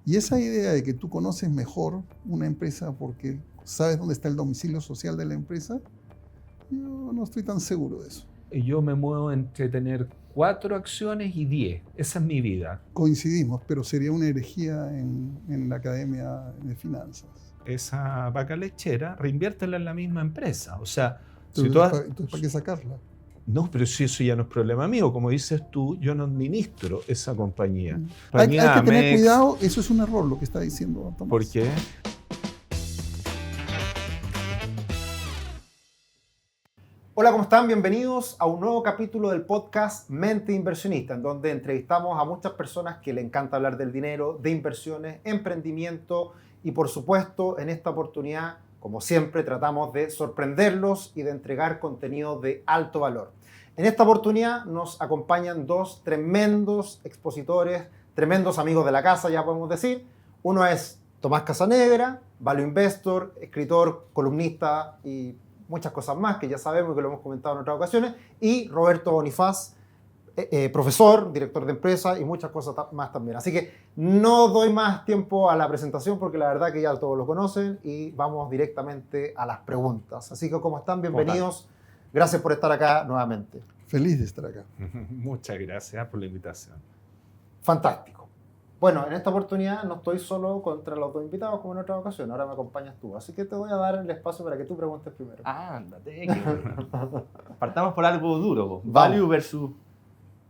Y esa idea de que tú conoces mejor una empresa porque sabes dónde está el domicilio social de la empresa, yo no estoy tan seguro de eso. Yo me muevo entre tener 4 acciones y 10. Esa es mi vida. Coincidimos, pero sería una herejía en la Academia de Finanzas. Esa vaca lechera, reinviértela en la misma empresa. O sea, Entonces, ¿para qué sacarla? No, pero si eso ya no es problema mío. Como dices tú, yo no administro esa compañía. Hay que tener cuidado, eso es un error lo que está diciendo Tomás. ¿Por qué? Hola, ¿cómo están? Bienvenidos a un nuevo capítulo del podcast Mente Inversionista, en donde entrevistamos a muchas personas que le encanta hablar del dinero, de inversiones, emprendimiento y, por supuesto, en esta oportunidad, como siempre, tratamos de sorprenderlos y de entregar contenido de alto valor. En esta oportunidad nos acompañan dos tremendos expositores, tremendos amigos de la casa, ya podemos decir. Uno es Tomás Casanegra, Value Investor, escritor, columnista y muchas cosas más que ya sabemos y que lo hemos comentado en otras ocasiones, y Roberto Bonifaz, profesor, director de empresa y muchas cosas más también. Así que no doy más tiempo a la presentación porque la verdad que ya todos lo conocen y vamos directamente a las preguntas. Así que, ¿cómo están? Bienvenidos. Gracias por estar acá nuevamente. Feliz de estar acá. Muchas gracias por la invitación. Fantástico. Bueno, en esta oportunidad no estoy solo contra los dos invitados como en otra ocasión, ahora me acompañas tú, así que te voy a dar el espacio para que tú preguntes primero. Ándate, partamos por algo duro. Value versus,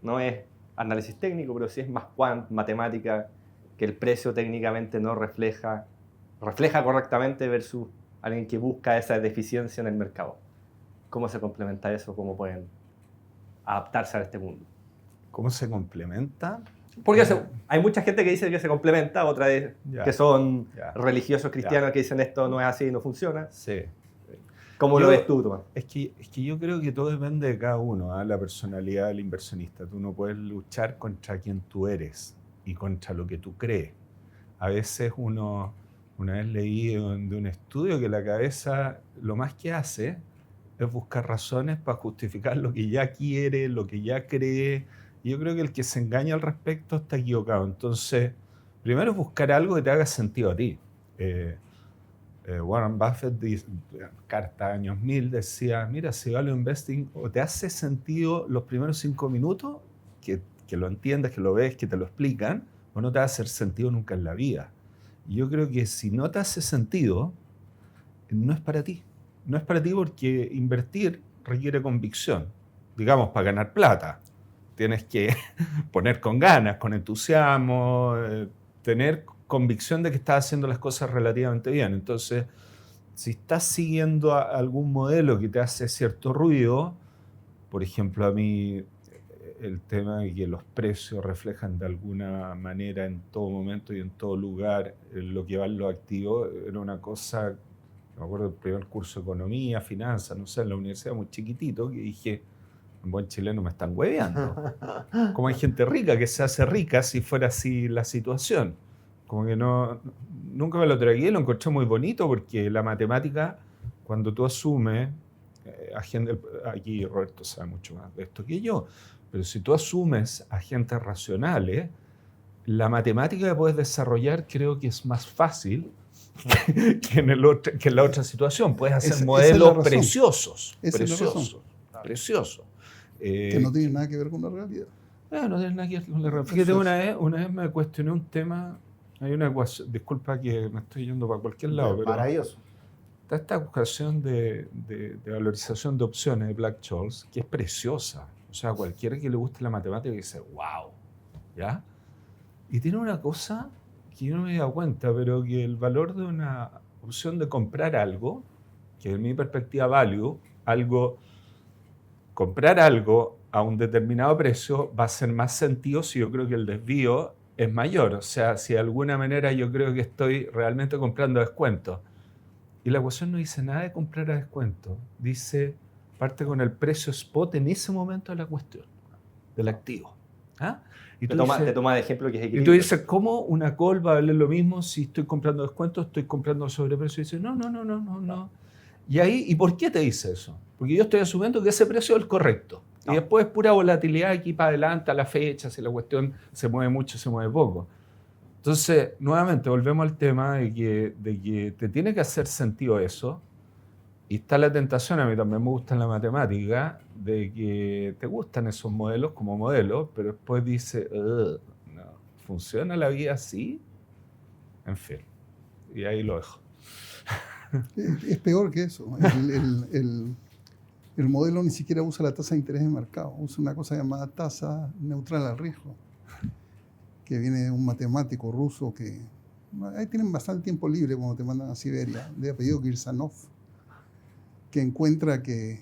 no es análisis técnico, pero sí es más matemática, que el precio técnicamente no refleja correctamente versus alguien que busca esa deficiencia en el mercado. ¿Cómo se complementa eso? ¿Cómo pueden adaptarse a este mundo? ¿Cómo se complementa? Porque hay mucha gente que dice que se complementa, otra vez que son religiosos cristianos que dicen esto no es así, no funciona. Sí. ¿Cómo lo ves tú, Tomás? Es que yo creo que todo depende de cada uno, la personalidad del inversionista. Tú no puedes luchar contra quien tú eres y contra lo que tú crees. A veces una vez leí de un estudio que la cabeza lo más que hace es buscar razones para justificar lo que ya quiere, lo que ya cree. Y yo creo que el que se engaña al respecto está equivocado. Entonces, primero es buscar algo que te haga sentido a ti. Warren Buffett, carta años 1000, decía, mira, si Value Investing o te hace sentido los primeros 5 minutos, que lo entiendas, que lo ves, que te lo explican, o no te va a hacer sentido nunca en la vida. Y yo creo que si no te hace sentido, no es para ti. No es para ti porque invertir requiere convicción, digamos, para ganar plata. Tienes que poner con ganas, con entusiasmo, tener convicción de que estás haciendo las cosas relativamente bien. Entonces, si estás siguiendo algún modelo que te hace cierto ruido, por ejemplo, a mí el tema de que los precios reflejan de alguna manera en todo momento y en todo lugar lo que valen los activos, era una cosa, me acuerdo del primer curso de economía, finanzas, no sé, en la universidad muy chiquitito, que dije, en buen chileno me están hueveando. Como hay gente rica que se hace rica si fuera así la situación. Como que nunca me lo tragué, lo encontré muy bonito porque la matemática, cuando tú asumes, aquí Roberto sabe mucho más de esto que yo, pero si tú asumes agentes racionales, la matemática que puedes desarrollar creo que es más fácil que en la otra situación. Puedes hacer modelos preciosos. Preciosos. Que no tiene nada que ver con la realidad. No tiene nada que ver con la realidad. Fíjate, una vez me cuestioné un tema, hay una ecuación, disculpa que me estoy yendo para cualquier lado, pero maravilloso. Está esta ecuación de valorización de opciones de Black-Scholes, que es preciosa. O sea, cualquiera que le guste la matemática dice, wow, ¿ya? Y tiene una cosa que yo no me he dado cuenta, pero que el valor de una opción de comprar algo, que en mi perspectiva value, comprar algo a un determinado precio va a hacer más sentido si yo creo que el desvío es mayor. O sea, si de alguna manera yo creo que estoy realmente comprando a descuento. Y la ecuación no dice nada de comprar a descuento. Parte con el precio spot en ese momento de la cuestión, del activo. ¿Ah? Y te toma de ejemplo que es equilibrio. Y tú dices, ¿cómo una call va a valer lo mismo si estoy comprando a descuento, estoy comprando a sobreprecio? Y dices, no. ¿Y por qué te dice eso? Porque yo estoy asumiendo que ese precio es el correcto. Y después es pura volatilidad aquí para adelante, a la fecha, si la cuestión se mueve mucho, se mueve poco. Entonces, nuevamente, volvemos al tema de que te tiene que hacer sentido eso. Y está la tentación, a mí también me gusta la matemática, de que te gustan esos modelos como modelos, pero después dice, no, ¿funciona la vida así? En fin, y ahí lo dejo. Es peor que eso. El modelo ni siquiera usa la tasa de interés de mercado, usa una cosa llamada tasa neutral al riesgo, que viene de un matemático ruso que ahí tienen bastante tiempo libre cuando te mandan a Siberia, de apellido Kirsanov, que encuentra que,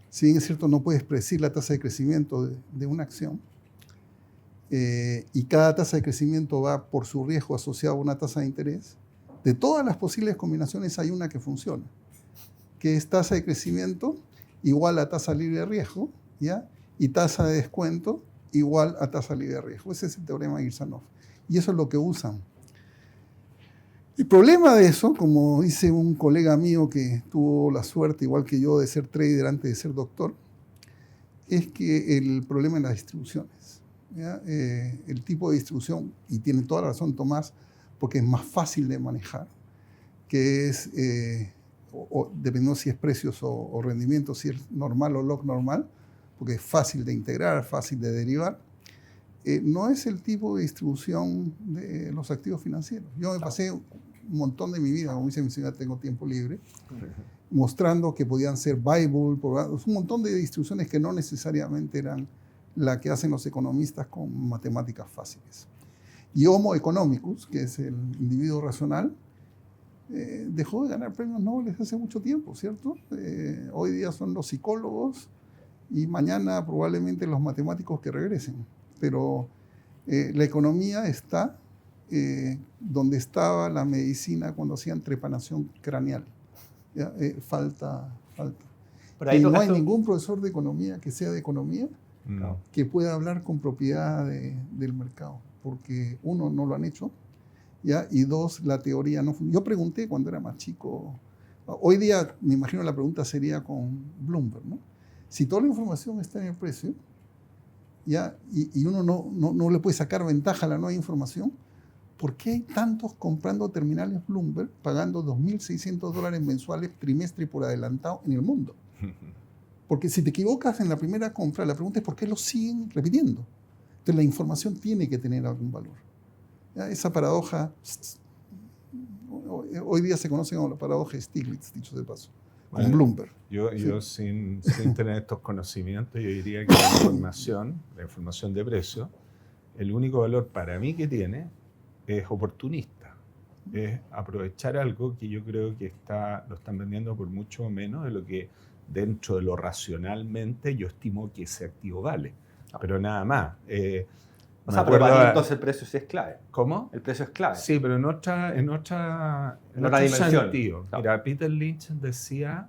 si bien es cierto, no puedes predecir la tasa de crecimiento de una acción, y cada tasa de crecimiento va por su riesgo asociado a una tasa de interés, de todas las posibles combinaciones hay una que funciona, que es tasa de crecimiento igual a tasa libre de riesgo, ¿ya? Y tasa de descuento igual a tasa libre de riesgo. Ese es el teorema de Kirsanov. Y eso es lo que usan. El problema de eso, como dice un colega mío que tuvo la suerte, igual que yo, de ser trader antes de ser doctor, es que el problema es las distribuciones, ¿ya? El tipo de distribución, y tiene toda la razón Tomás, porque es más fácil de manejar, que es, dependiendo si es precios o rendimiento, si es normal o log normal, porque es fácil de integrar, fácil de derivar. No es el tipo de distribución de los activos financieros. Yo me pasé un montón de mi vida, como dice mi señora, tengo tiempo libre, mostrando que podían ser Bible, un montón de distribuciones que no necesariamente eran la que hacen los economistas con matemáticas fáciles. Y Homo economicus, que es el individuo racional, dejó de ganar premios Nobel hace mucho tiempo, ¿cierto? Hoy día son los psicólogos y mañana probablemente los matemáticos que regresen. Pero la economía está donde estaba la medicina cuando hacían trepanación craneal. Falta. Y no hay ningún profesor de economía que sea de economía que pueda hablar con propiedad del mercado, porque uno, no lo han hecho, ¿ya? Y dos, la teoría no funciona. Yo pregunté cuando era más chico, hoy día me imagino la pregunta sería con Bloomberg, ¿no? Si toda la información está en el precio, ¿ya? Y uno no le puede sacar ventaja a la nueva información, ¿por qué hay tantos comprando terminales Bloomberg pagando $2.600 mensuales trimestre por adelantado en el mundo? Porque si te equivocas en la primera compra, la pregunta es ¿por qué lo siguen repitiendo? Entonces la información tiene que tener algún valor. ¿Ya? Esa paradoja, hoy día se conoce como la paradoja de Stiglitz, dicho de paso, con Bloomberg. Yo sin tener estos conocimientos, yo diría que la información de precio, el único valor para mí que tiene es oportunista. Es aprovechar algo que yo creo que lo están vendiendo por mucho menos de lo que dentro de lo racionalmente yo estimo que ese activo vale. Pero nada más. O sea, pero para ti entonces el precio sí es clave. ¿Cómo? El precio es clave. Sí, pero en otra dimensión. sentido. Claro. Mira, Peter Lynch decía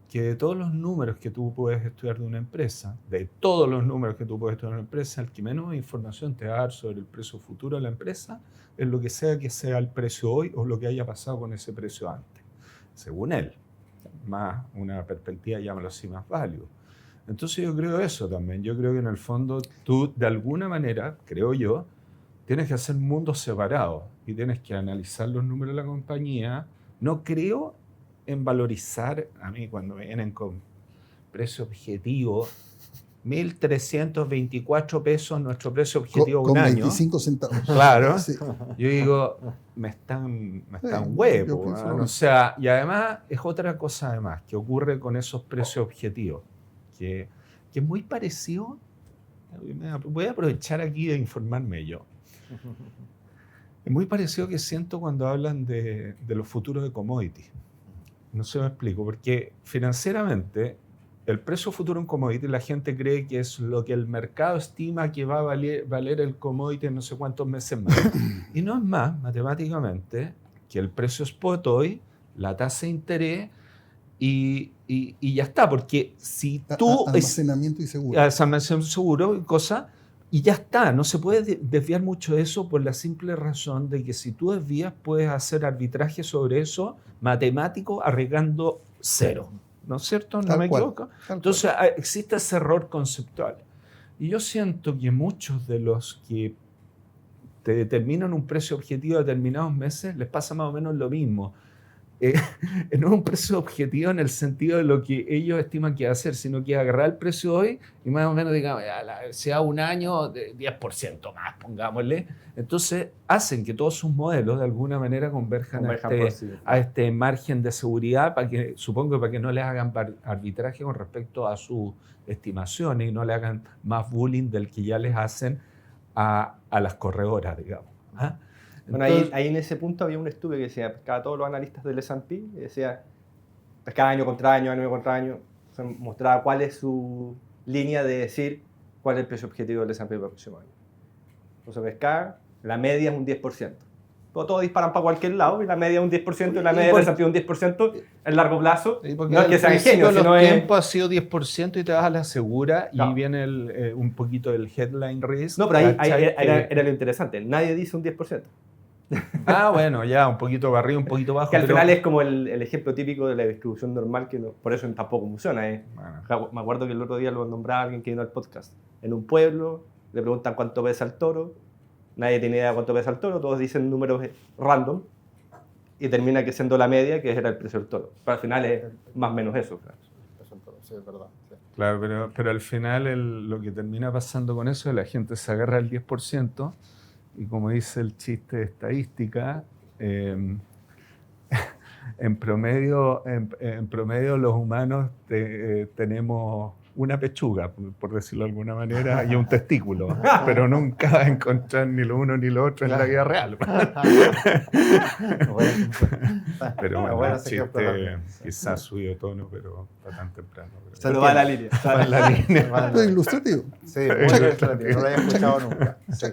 que de todos los números que tú puedes estudiar de una empresa, el que menos información te va a dar sobre el precio futuro de la empresa es lo que sea el precio hoy o lo que haya pasado con ese precio antes, según él. Más una perspectiva, llámalo así, más value. Entonces yo creo eso también. Yo creo que en el fondo tú, de alguna manera, creo yo, tienes que hacer mundos separados y tienes que analizar los números de la compañía. No creo en valorizar, a mí cuando me vienen con precio objetivo, 1.324 pesos nuestro precio objetivo con un año. 25 centavos. Claro. Sí. Yo digo, me están huevos. O sea, y además es otra cosa además que ocurre con esos precios objetivos, que es muy parecido. Voy a aprovechar aquí de informarme yo. Es muy parecido que siento cuando hablan de los futuros de commodities. No sé si me explico, porque financieramente el precio futuro en commodity la gente cree que es lo que el mercado estima que va a valer el commodity en no sé cuántos meses más. Y no es más, matemáticamente, que el precio spot hoy, la tasa de interés y ya está. Porque si tú... Almacenamiento y seguro. Almacenamiento seguro y cosas, y ya está. No se puede desviar mucho de eso por la simple razón de que si tú desvías puedes hacer arbitraje sobre eso matemático arriesgando cero. ¿No es cierto? ¿No me equivoco? Entonces existe ese error conceptual. Y yo siento que muchos de los que te determinan un precio objetivo de determinados meses, les pasa más o menos lo mismo. No es un precio objetivo en el sentido de lo que ellos estiman que va a hacer, sino que agarrar el precio hoy y más o menos digamos, sea un año de 10% más, pongámosle. Entonces hacen que todos sus modelos de alguna manera converjan a este margen de seguridad, supongo para que no les hagan arbitraje con respecto a sus estimaciones y no le hagan más bullying del que ya les hacen a las corredoras, digamos. ¿Ah? Bueno, ahí en ese punto había un estudio que decía, pescaba todos los analistas del S&P, y decía, pescaba año contra año, mostraba cuál es su línea de decir cuál es el precio objetivo del S&P para el próximo año. Entonces pescaba, la media es un 10%. Todos disparan para cualquier lado y la media es un 10% y la media del S&P es un 10% en largo plazo. No es que sean genios, sino el tiempo ha sido 10% y te vas a la segura y viene un poquito del headline risk. No, pero ahí era lo interesante. Nadie dice un 10%. Bueno, ya, un poquito para arriba, un poquito bajo. Que al final es como el ejemplo típico de la distribución normal, que por eso tampoco funciona. Bueno. Me acuerdo que el otro día lo nombraba alguien que vino al podcast. En un pueblo le preguntan cuánto pesa el toro, nadie tiene idea de cuánto pesa el toro, todos dicen números random y termina que siendo la media, que era el precio del toro. Pero al final es más o menos eso. Claro. Sí, es verdad. Sí. Claro, pero al final lo que termina pasando con eso es que la gente se agarra el 10%. Y como dice el chiste de estadística, en promedio los humanos tenemos una pechuga, por decirlo de alguna manera, y un testículo, pero nunca vas a encontrar ni lo uno ni lo otro en la vida real. Pero bueno, el chiste quizás subió tono, pero está tan temprano. Pero va a la línea. Es ilustrativo. Sí, muy ilustrativo, no lo había escuchado nunca. Sí.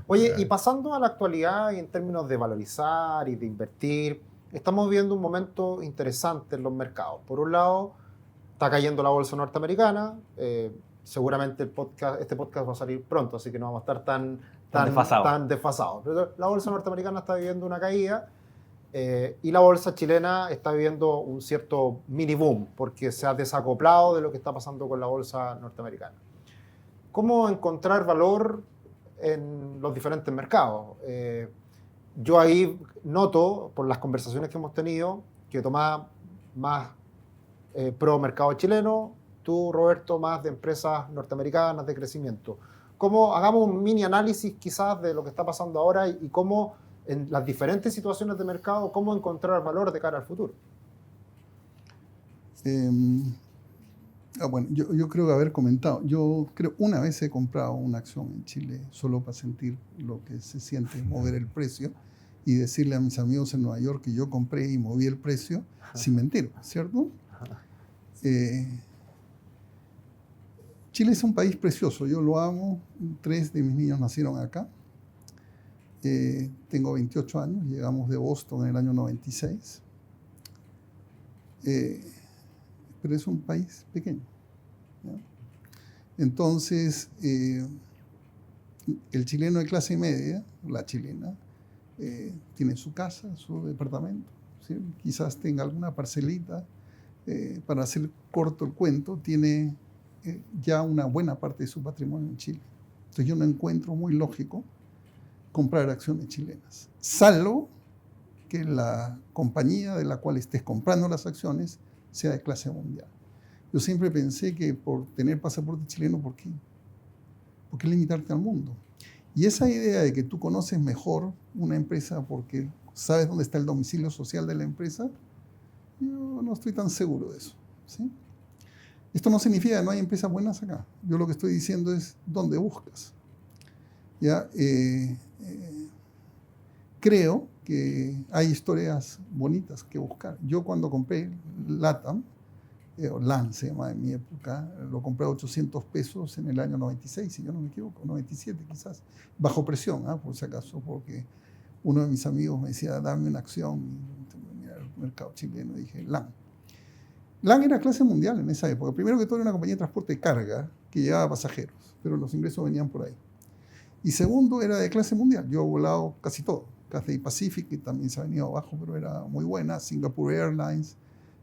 Oye, y pasando a la actualidad y en términos de valorizar y de invertir, estamos viendo un momento interesante en los mercados. Por un lado, está cayendo la bolsa norteamericana. Seguramente este podcast va a salir pronto, así que no vamos a estar tan desfasados. Pero la bolsa norteamericana está viviendo una caída y la bolsa chilena está viviendo un cierto mini boom porque se ha desacoplado de lo que está pasando con la bolsa norteamericana. ¿Cómo encontrar valor en los diferentes mercados? Yo ahí noto, por las conversaciones que hemos tenido, que Tomás más pro mercado chileno, tú, Roberto, más de empresas norteamericanas de crecimiento. ¿Cómo hagamos un mini análisis quizás de lo que está pasando ahora y cómo en las diferentes situaciones de mercado, cómo encontrar valor de cara al futuro? Bueno, yo creo que haber comentado, yo creo una vez he comprado una acción en Chile solo para sentir lo que se siente mover el precio y decirle a mis amigos en Nueva York que yo compré y moví el precio sin mentir, ¿cierto? Chile es un país precioso, yo lo amo, 3 de mis niños nacieron acá, tengo 28 años, llegamos de Boston en el año 96, pero es un país pequeño, ¿ya? Entonces, el chileno de clase media, la chilena, tiene su casa, su departamento, ¿sí? Quizás tenga alguna parcelita. Para hacer corto el cuento, tiene ya una buena parte de su patrimonio en Chile. Entonces yo no encuentro muy lógico comprar acciones chilenas, salvo que la compañía de la cual estés comprando las acciones sea de clase mundial. Yo siempre pensé que por tener pasaporte chileno, ¿por qué? ¿Por qué limitarte al mundo? Y esa idea de que tú conoces mejor una empresa porque sabes dónde está el domicilio social de la empresa, yo no estoy tan seguro de eso, ¿sí? Esto no significa que no hay empresas buenas acá. Yo lo que estoy diciendo es dónde buscas. ¿Ya? Creo que hay historias bonitas que buscar. Yo cuando compré LATAM, LAN se llama en mi época, lo compré a 800 pesos en el año 96, si yo no me equivoco, 97 quizás, bajo presión, por si acaso, porque uno de mis amigos me decía, dame una acción, y mira el mercado chileno, y dije, LAN. LAN era clase mundial en esa época. Primero que todo era una compañía de transporte de carga que llevaba pasajeros, pero los ingresos venían por ahí. Y segundo, era de clase mundial. Yo he volado casi todo. Cathay Pacific, que también se ha venido abajo, pero era muy buena. Singapore Airlines,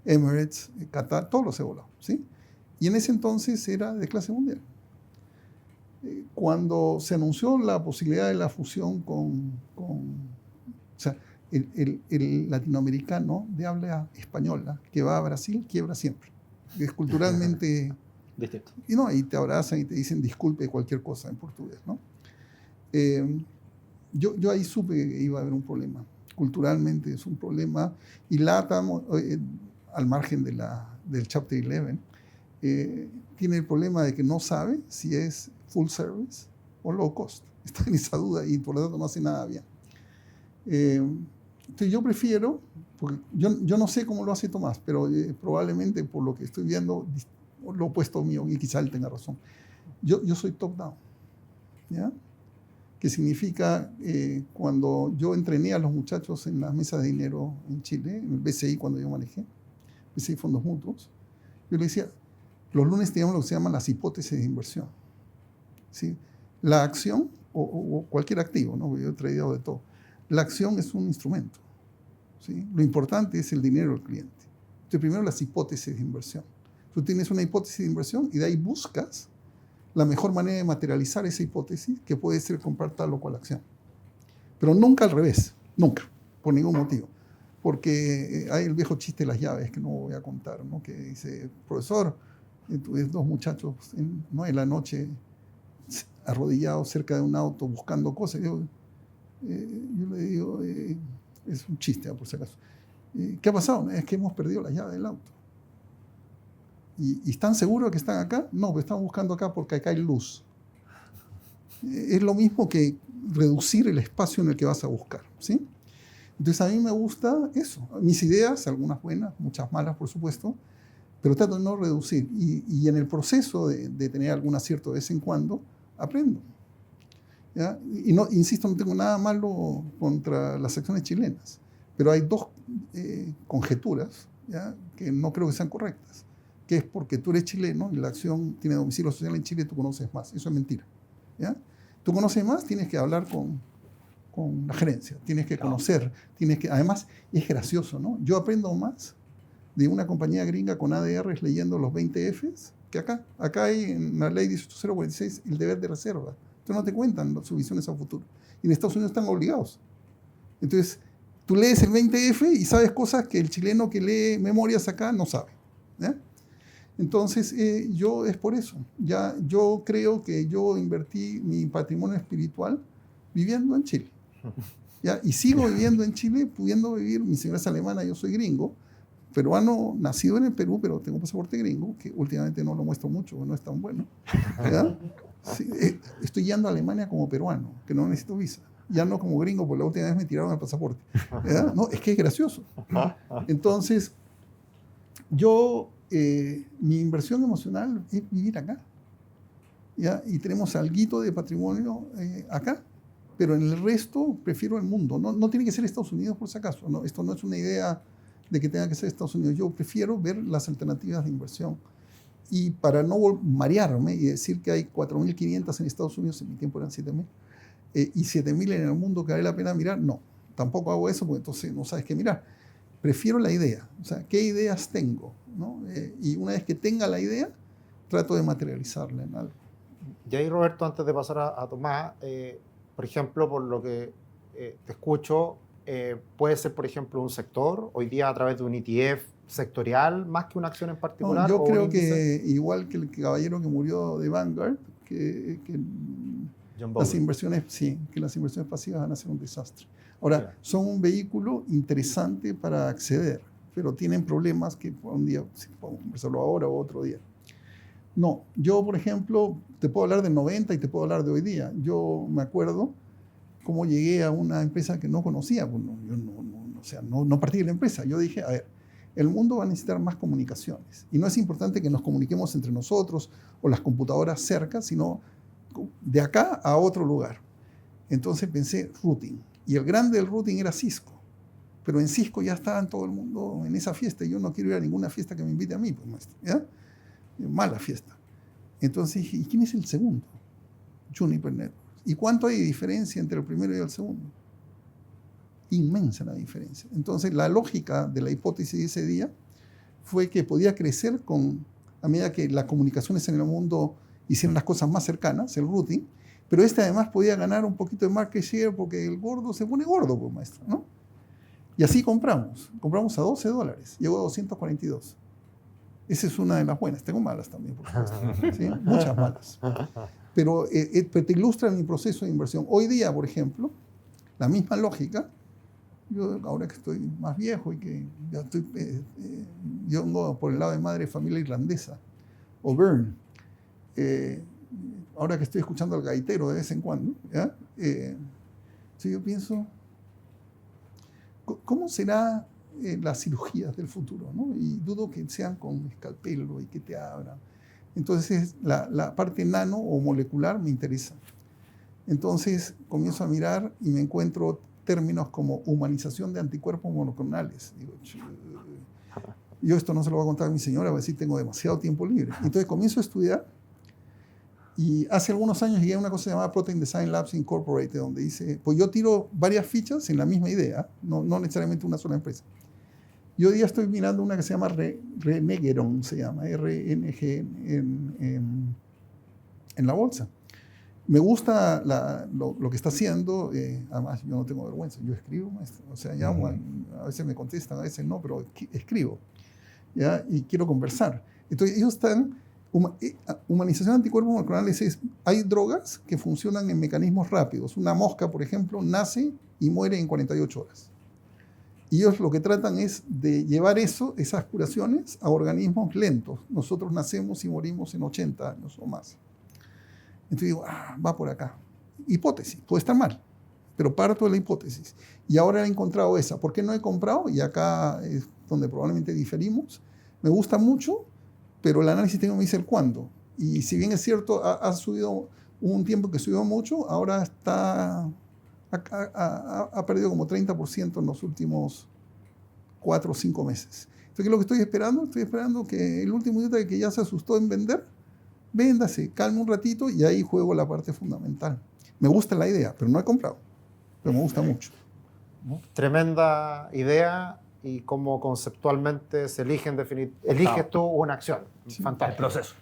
Emirates, Qatar, todos los he volado, ¿sí? Y en ese entonces era de clase mundial. Cuando se anunció la posibilidad de la fusión o sea, el latinoamericano de habla española que va a Brasil quiebra siempre. Es culturalmente Distinto. y te abrazan y te dicen disculpe cualquier cosa en portugués, ¿no? Yo ahí supe que iba a haber un problema. Culturalmente es un problema. Y LATAM, al margen del Chapter 11, tiene el problema de que no sabe si es full service o low cost. Está en esa duda y por lo tanto no hace nada bien. Entonces yo prefiero, porque yo no sé cómo lo hace Tomás, pero probablemente por lo que estoy viendo, lo opuesto mío, y quizá él tenga razón. Yo soy top-down, ¿ya? Que significa, cuando yo entrené a los muchachos en las mesas de dinero en Chile, en el BCI cuando yo manejé, BCI Fondos Mutuos, yo le decía, los lunes teníamos lo que se llaman las hipótesis de inversión, ¿sí? La acción, o cualquier activo, ¿no? Yo he traído de todo. La acción es un instrumento, ¿sí? Lo importante es el dinero del cliente. Entonces, primero las hipótesis de inversión. Tú tienes una hipótesis de inversión y de ahí buscas la mejor manera de materializar esa hipótesis, que puede ser comprar tal o cual acción. Pero nunca al revés, nunca, por ningún motivo. Porque hay el viejo chiste de las llaves, que no voy a contar, ¿no? Que dice, profesor, tú ves dos muchachos en la noche arrodillados cerca de un auto buscando cosas. Yo le digo, es un chiste, por si acaso. ¿Qué ha pasado? Es que hemos perdido la llave del auto. ¿Y están seguros que están acá? No, pero están buscando acá porque acá hay luz. Es lo mismo que reducir el espacio en el que vas a buscar, ¿sí? Entonces a mí me gusta eso. Mis ideas, algunas buenas, muchas malas, por supuesto, pero trato de no reducir. Y en el proceso de tener algún acierto de vez en cuando, aprendo, ¿ya? Y no, insisto, no tengo nada malo contra las acciones chilenas, pero hay dos conjeturas, ¿ya? Que no creo que sean correctas, que es porque tú eres chileno y la acción tiene domicilio social en Chile, tú conoces más. Eso es mentira, ¿ya? Tú conoces más, tienes que hablar con la gerencia, tienes que conocer, además es gracioso, ¿no? Yo aprendo más de una compañía gringa con ADRs leyendo los 20 Fs que acá. Acá hay en la ley 18046 el deber de reserva. Entonces no te cuentan sus visiones a futuro. Y en Estados Unidos están obligados. Entonces, tú lees el 20F y sabes cosas que el chileno que lee memorias acá no sabe, ¿ya? Entonces, yo es por eso. Yo creo que yo invertí mi patrimonio espiritual viviendo en Chile, ¿ya? Y sigo viviendo en Chile, pudiendo vivir. Mi señora es alemana, yo soy gringo, peruano, nacido en el Perú, pero tengo pasaporte gringo, que últimamente no lo muestro mucho, no es tan bueno, ¿ya? Sí, estoy yendo a Alemania como peruano, que no necesito visa. Ya no como gringo, porque la última vez me tiraron el pasaporte, ¿ya? No, es que es gracioso. Entonces, mi inversión emocional es vivir acá, ¿ya? Y tenemos alguito de patrimonio acá, pero en el resto prefiero el mundo. No tiene que ser Estados Unidos, por si acaso. No, esto no es una idea de que tenga que ser Estados Unidos. Yo prefiero ver las alternativas de inversión. Y para no marearme y decir que hay 4.500 en Estados Unidos, en mi tiempo eran 7.000, y 7.000 en el mundo que vale la pena mirar, no. Tampoco hago eso porque entonces no sabes qué mirar. Prefiero la idea. O sea, ¿qué ideas tengo, ¿no? Y una vez que tenga la idea, trato de materializarla en algo. Y ahí, Roberto, antes de pasar a Tomás, por ejemplo, por lo que te escucho, puede ser, por ejemplo, un sector, hoy día a través de un ETF sectorial, más que una acción en particular. No, yo creo que, igual que el caballero que murió de Vanguard, que las inversiones, sí, que las inversiones pasivas van a ser un desastre. Ahora, son un vehículo interesante para acceder, pero tienen problemas que un día, si podemos conversarlo ahora o otro día. No, yo, por ejemplo, te puedo hablar del 90 y te puedo hablar de hoy día. Yo me acuerdo cómo llegué a una empresa que no conocía. Bueno, yo no partí de la empresa. Yo dije, a ver, el mundo va a necesitar más comunicaciones. Y no es importante que nos comuniquemos entre nosotros o las computadoras cerca, sino de acá a otro lugar. Entonces pensé, routing. Y el grande del routing era Cisco. Pero en Cisco ya estaba todo el mundo en esa fiesta. Y yo no quiero ir a ninguna fiesta que me invite a mí, pues, maestro, ¿ya? Mala fiesta. Entonces dije, ¿y quién es el segundo? Juniper Networks. ¿Y cuánto hay de diferencia entre el primero y el segundo? Inmensa la diferencia. Entonces la lógica de la hipótesis de ese día fue que podía crecer a medida que las comunicaciones en el mundo hicieran las cosas más cercanas, el routing, pero además podía ganar un poquito de market share porque el gordo se pone gordo, pues, maestro, ¿no? Y así compramos a $12, llegó a 242. Esa es una de las buenas, tengo malas también, por supuesto, ¿sí? Muchas malas. Pero te ilustra mi proceso de inversión. Hoy día, por ejemplo, la misma lógica, yo ahora que estoy más viejo y que ya estoy, yo vengo por el lado de madre de familia irlandesa, O'Byrne, ahora que estoy escuchando al gaitero de vez en cuando, ¿ya? Sí, yo pienso, ¿cómo será las cirugías del futuro, ¿no? Y dudo que sean con escalpelo y que te abran. Entonces, la parte nano o molecular me interesa. Entonces, comienzo a mirar y me encuentro términos como humanización de anticuerpos monoclonales. Digo, yo esto no se lo voy a contar a mi señora, voy a decir, tengo demasiado tiempo libre. Entonces, comienzo a estudiar y hace algunos años llegué a una cosa llamada Protein Design Labs Incorporated, donde dice, pues yo tiro varias fichas en la misma idea, no necesariamente una sola empresa. Y hoy día estoy mirando una que se llama Regeneron, se llama RNG en la bolsa. Me gusta lo que está haciendo, además yo no tengo vergüenza, yo escribo, maestro. O sea, llamo, a veces me contestan, a veces no, pero escribo, ¿ya? Y quiero conversar. Entonces ellos están, humanización de anticuerpos monoclonales es, hay drogas que funcionan en mecanismos rápidos. Una mosca, por ejemplo, nace y muere en 48 horas. Y ellos lo que tratan es de llevar esas curaciones a organismos lentos. Nosotros nacemos y morimos en 80 años o más. Entonces digo, va por acá. Hipótesis, puede estar mal, pero parto de la hipótesis. Y ahora he encontrado esa. ¿Por qué no he comprado? Y acá es donde probablemente diferimos. Me gusta mucho, pero el análisis técnico me dice el cuándo. Y si bien es cierto, ha subido un tiempo que subió mucho, ahora ha perdido como 30% en los últimos 4 o 5 meses. Entonces, ¿qué es lo que estoy esperando? Estoy esperando que el último idiota que ya se asustó en vender, véndase, calme un ratito y ahí juego la parte fundamental. Me gusta la idea, pero no he comprado. Pero me gusta mucho. Tremenda idea y cómo conceptualmente se eliges tú una acción. Sí, Fantástico. el proceso.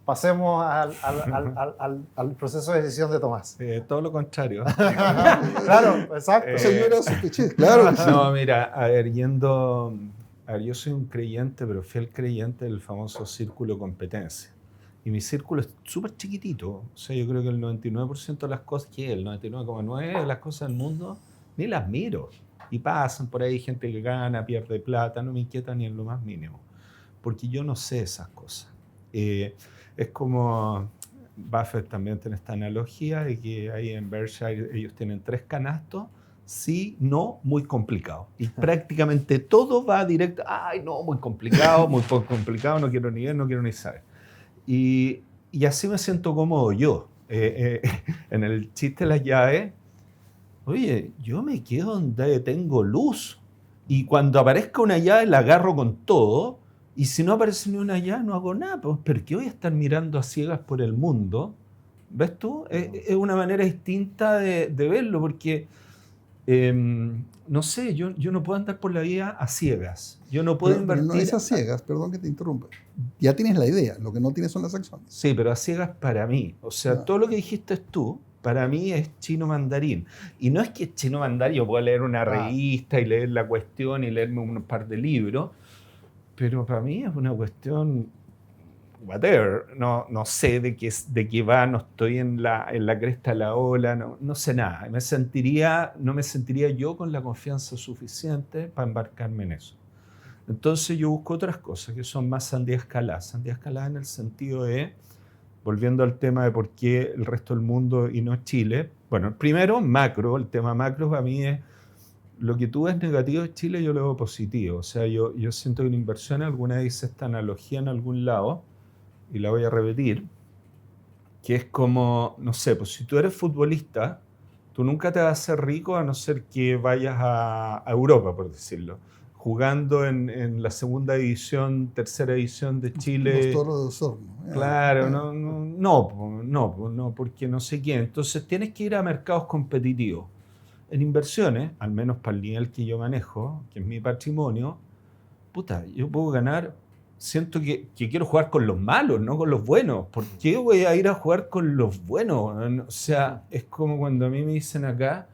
Pasemos al proceso de decisión de Tomás. Todo lo contrario. Claro, exacto. O sea, yo era sospeché, claro. No, mira, a ver, yo soy un creyente, pero fiel creyente del famoso círculo de competencia. Y mi círculo es súper chiquitito. O sea, yo creo que el 99% de las cosas, el 99,9% de las cosas del mundo, ni las miro. Y pasan por ahí gente que gana, pierde plata, no me inquieta ni en lo más mínimo. Porque yo no sé esas cosas. Es como Buffett también tiene esta analogía de que ahí en Berkshire ellos tienen 3 canastos, sí, no, muy complicado. Y prácticamente todo va directo, ay, no, muy complicado, no quiero ni ver, no quiero ni saber. Y así me siento cómodo yo. En el chiste de las llaves, oye, yo me quedo donde tengo luz. Y cuando aparezca una llave la agarro con todo. Y si no aparece ni una llave, no hago nada. Pues, ¿pero qué voy a estar mirando a ciegas por el mundo? ¿Ves tú? Es una manera distinta de verlo, porque, no sé, yo no puedo andar por la vida a ciegas. Yo no puedo invertir... Pero no es a ciegas, perdón que te interrumpa. Ya tienes la idea, lo que no tienes son las acciones. Sí, pero a ciegas para mí. O sea, todo lo que dijiste tú, para mí es chino mandarín. Y no es que es chino mandarín, yo puedo leer una revista y leer la cuestión y leerme un par de libros, pero para mí es una cuestión, whatever, no sé de qué va, no estoy en la cresta de la ola, no sé nada. No me sentiría yo con la confianza suficiente para embarcarme en eso. Entonces yo busco otras cosas que son más sandía escalada. Sandía escalada en el sentido de, volviendo al tema de por qué el resto del mundo y no Chile. Bueno, primero, macro, el tema macro para mí es, lo que tú ves negativo de Chile yo lo veo positivo. O sea, yo siento que la inversión, alguna vez hice esta analogía en algún lado, y la voy a repetir, que es como, no sé, pues si tú eres futbolista, tú nunca te vas a hacer rico a no ser que vayas a Europa, por decirlo. Jugando en la segunda división, tercera división de Chile. Los Toros de Osorno. Claro, no, porque no sé quién. Entonces tienes que ir a mercados competitivos. En inversiones, al menos para el nivel que yo manejo, que es mi patrimonio, puta, yo puedo ganar siento que quiero jugar con los malos, no con los buenos. ¿Por qué voy a ir a jugar con los buenos? O sea, es como cuando a mí me dicen acá,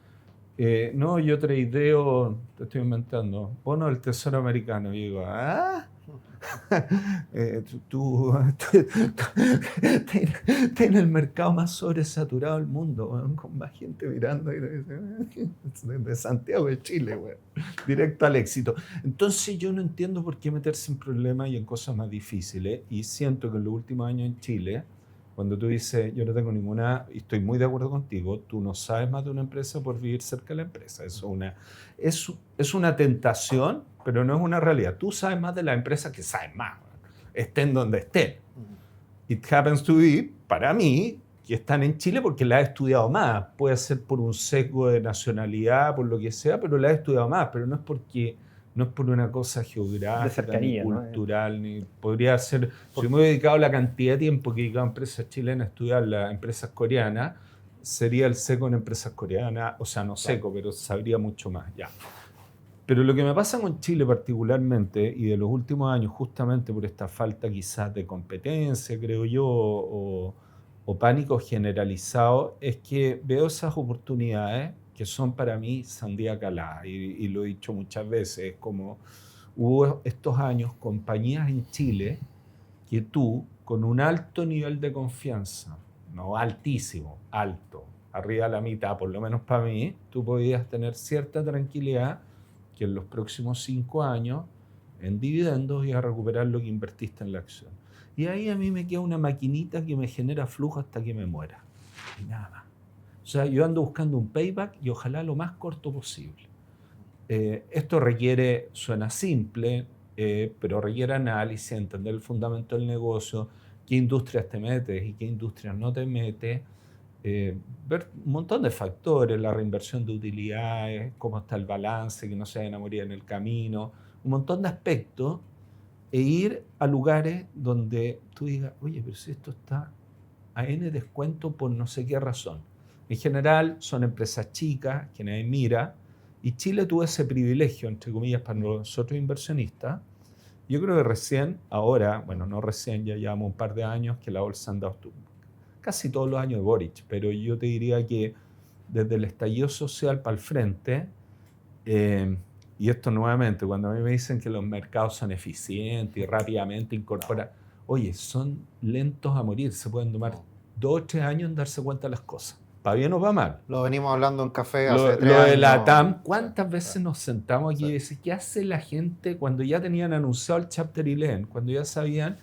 no, yo tradeo, te estoy inventando, bono del Tesoro Americano. Y digo, tú tienes el mercado más sobresaturado del mundo, weón, con más gente mirando de Santiago de Chile, weón, directo al éxito. Entonces yo no entiendo por qué meterse en problemas y en cosas más difíciles, y siento que en los últimos años en Chile, cuando tú dices, yo no tengo ninguna, y estoy muy de acuerdo contigo, tú no sabes más de una empresa por vivir cerca de la empresa. Es una tentación, pero no es una realidad. Tú sabes más de la empresa que sabes más, estén donde estén. It happens to be, para mí, que están en Chile porque la he estudiado más. Puede ser por un sesgo de nacionalidad, por lo que sea, pero la he estudiado más. Pero no es por una cosa geográfica, de cercanía, ni cultural, ni podría ser. Si me he dedicado la cantidad de tiempo que he dedicado a empresas chilenas a estudiar las empresas coreanas, sería el seco en empresas coreanas, o sea, no seco, pero sabría mucho más, ya. Pero lo que me pasa con Chile particularmente, y de los últimos años, justamente por esta falta quizás de competencia, creo yo, o pánico generalizado, es que veo esas oportunidades que son para mí sandía calada, y lo he dicho muchas veces, como hubo estos años compañías en Chile que tú, con un alto nivel de confianza, no altísimo, alto, arriba de la mitad, por lo menos para mí, tú podías tener cierta tranquilidad que en los próximos 5 años, en dividendos, ibas a recuperar lo que invertiste en la acción. Y ahí a mí me queda una maquinita que me genera flujo hasta que me muera. Y nada más. O sea, yo ando buscando un payback y ojalá lo más corto posible. Esto requiere, suena simple, pero requiere análisis, entender el fundamento del negocio, qué industrias te metes y qué industrias no te metes, ver un montón de factores, la reinversión de utilidades, cómo está el balance, que no se vayan a morir en el camino, un montón de aspectos, e ir a lugares donde tú digas, oye, pero si esto está a N descuento por no sé qué razón. En general son empresas chicas que nadie mira, y Chile tuvo ese privilegio, entre comillas, para nosotros inversionistas. Yo creo que recién, ahora, bueno, no recién, ya llevamos un par de años que la bolsa anda casi todos los años de Boric, pero yo te diría que desde el estallido social para el frente, y esto nuevamente, cuando a mí me dicen que los mercados son eficientes y rápidamente incorporan, oye, son lentos a morir, se pueden tomar 2 o 3 años en darse cuenta de las cosas. ¿Para bien o para mal? Lo venimos hablando en café hace Lo 3 años. de la TAM, ¿cuántas veces nos sentamos aquí y decimos, ¿qué hace la gente cuando ya tenían anunciado el Chapter 11? Cuando ya sabían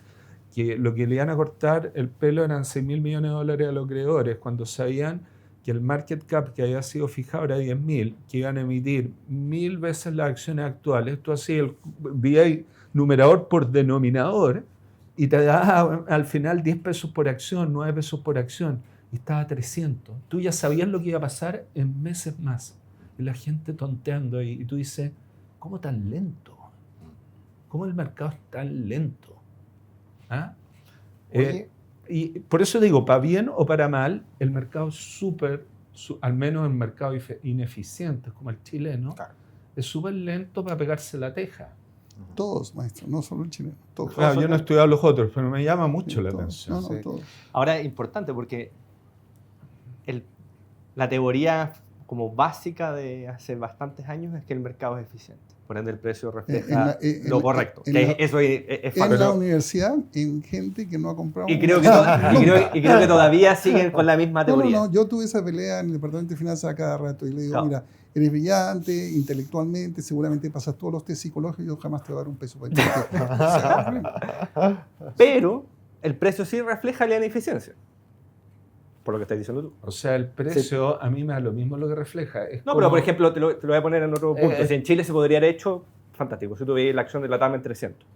que lo que le iban a cortar el pelo eran $6.000 millones a los acreedores, cuando sabían que el market cap que había sido fijado era 10.000, que iban a emitir 1.000 veces las acciones actuales. Esto así, el VA numerador por denominador, y te da al final 10 pesos por acción, 9 pesos por acción, y estaba a 300. Tú ya sabías lo que iba a pasar en meses más. Y la gente tonteando ahí, y tú dices, ¿cómo tan lento? ¿Cómo el mercado es tan lento? ¿Ah? Y por eso digo, para bien o para mal, el mercado es súper, al menos el mercado ineficiente, como el chileno, claro, es súper lento para pegarse la teja. Todos, maestro, no solo el chileno. Todos. Claro, yo no he estudiado los otros, pero me llama mucho la atención. No, todos. Ahora es importante porque la teoría como básica de hace bastantes años es que el mercado es eficiente. Por ende, el precio refleja lo correcto. Eso es en la universidad, en gente que no ha comprado. Y creo que todavía siguen con la misma teoría. No, yo tuve esa pelea en el departamento de finanzas a cada rato y le digo, mira, eres brillante, intelectualmente, seguramente pasas todos los test psicológicos y yo jamás te voy a dar un peso para ti. Pero el precio sí refleja la ineficiencia. Por lo que estás diciendo tú. O sea, el precio a mí me da lo mismo lo que refleja. Pero por ejemplo, te lo voy a poner en otro punto. Si en Chile se podría haber hecho, fantástico. Si tú veías la acción de la TAM en 300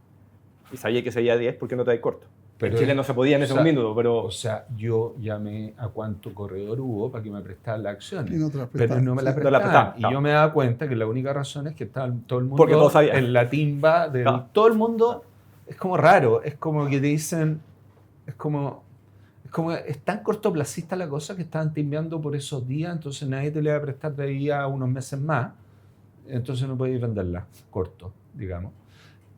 y sabías que sería 10, ¿por qué no te das corto? Pero en Chile no se podía en ese momento. Pero... O sea, yo llamé a cuánto corredor hubo para que me prestaran la acción. Y no te la prestaban. Pero no me la prestaban. Y yo me daba cuenta que la única razón es que estaba todo el mundo en la timba. Todo el mundo es como raro. Es como que te dicen... Es tan cortoplacista la cosa que estaban timbeando por esos días, entonces nadie te le va a prestar de ahí a unos meses más, entonces no podéis venderla corto, digamos.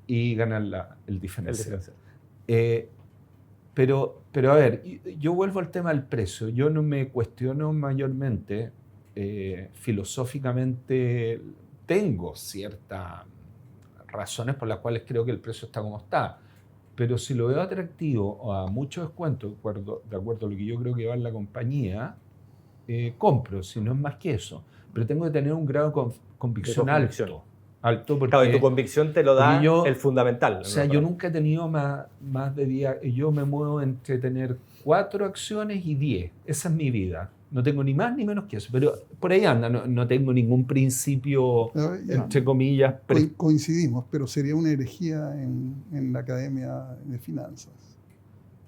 y ganan el diferencial. Pero a ver, yo vuelvo al tema del precio. Yo no me cuestiono mayormente, filosóficamente tengo ciertas razones por las cuales creo que el precio está como está. Pero si lo veo atractivo o a mucho descuento, de acuerdo a lo que yo creo que va en la compañía, compro, si no es más que eso. Pero tengo que tener un grado de convicción alto porque, claro, y tu convicción te lo da el fundamental. O sea, yo nunca he tenido más de 10. Yo me muevo entre tener 4 acciones y 10. Esa es mi vida. No tengo ni más ni menos que eso. Pero por ahí anda, no tengo ningún principio, entre comillas. Coincidimos, pero sería una herejía en la Academia de Finanzas.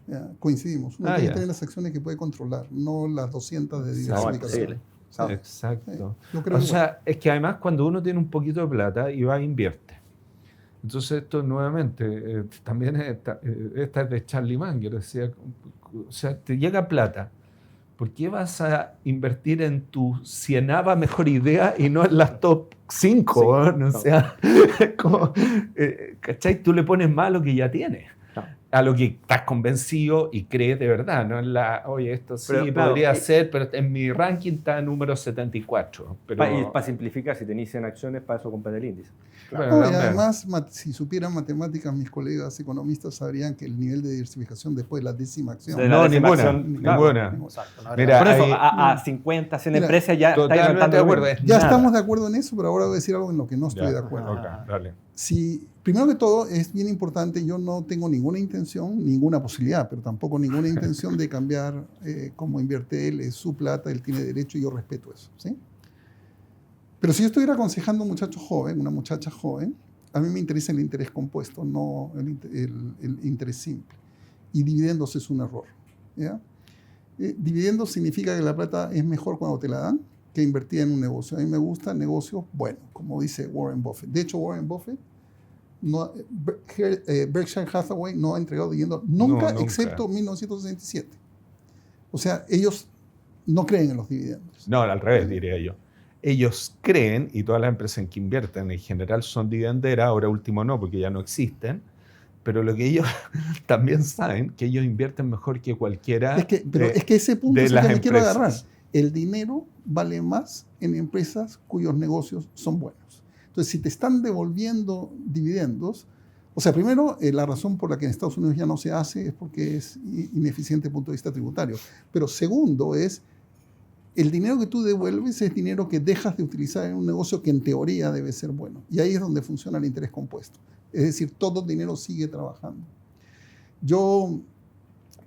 ¿Ya? Coincidimos. Uno tiene que tener las acciones que puede controlar, no las 200 de diversificación. Exacto. O sea, es que además cuando uno tiene un poquito de plata y va e invierte. Entonces esto nuevamente, también esta es de Charlie Munger, decía, o sea, te llega plata, ¿por qué vas a invertir en tu 100ava mejor idea y no en las top 5? ¿No? O sea, como, ¿cachai? Tú le pones más a lo que ya tienes. A lo que estás convencido y crees de verdad, no en oye, esto sí podría ser, pero en mi ranking está número 74. Y para simplificar, si tenéis 100 acciones, para eso compras el índice. Claro. No, y además, si supieran matemáticas, mis colegas economistas sabrían que el nivel de diversificación después de la 10ª acción. Ninguna. Exacto, mira, por eso, a 50, 100 empresas ya estáis levantando de acuerdo. Ya estamos de acuerdo en eso, pero ahora voy a decir algo en lo que no estoy de acuerdo. Dale. Primero que todo, es bien importante, yo no tengo ninguna intención, ninguna posibilidad, pero tampoco ninguna intención de cambiar cómo invierte él, es su plata, él tiene derecho y yo respeto eso, ¿sí? Pero si yo estuviera aconsejando a un muchacho joven, una muchacha joven, a mí me interesa el interés compuesto, no el interés simple. Y dividendos es un error, ¿ya? Dividendos significa que la plata es mejor cuando te la dan que invertida en un negocio. A mí me gustan negocios buenos, como dice Warren Buffett. De hecho, Warren Buffett, Berkshire Hathaway no ha entregado dividendos nunca, excepto 1967. O sea, ellos no creen en los dividendos. No, al revés, diría yo. Ellos creen, y todas las empresas en que invierten en general son dividenderas, ahora último no, porque ya no existen, pero lo que ellos también saben, que ellos invierten mejor que cualquiera es que ese punto es el que me quiero agarrar. El dinero vale más en empresas cuyos negocios son buenos. Entonces, si te están devolviendo dividendos, o sea, primero, la razón por la que en Estados Unidos ya no se hace es porque es ineficiente desde el punto de vista tributario. Pero segundo es, el dinero que tú devuelves es dinero que dejas de utilizar en un negocio que en teoría debe ser bueno. Y ahí es donde funciona el interés compuesto. Es decir, todo el dinero sigue trabajando. Yo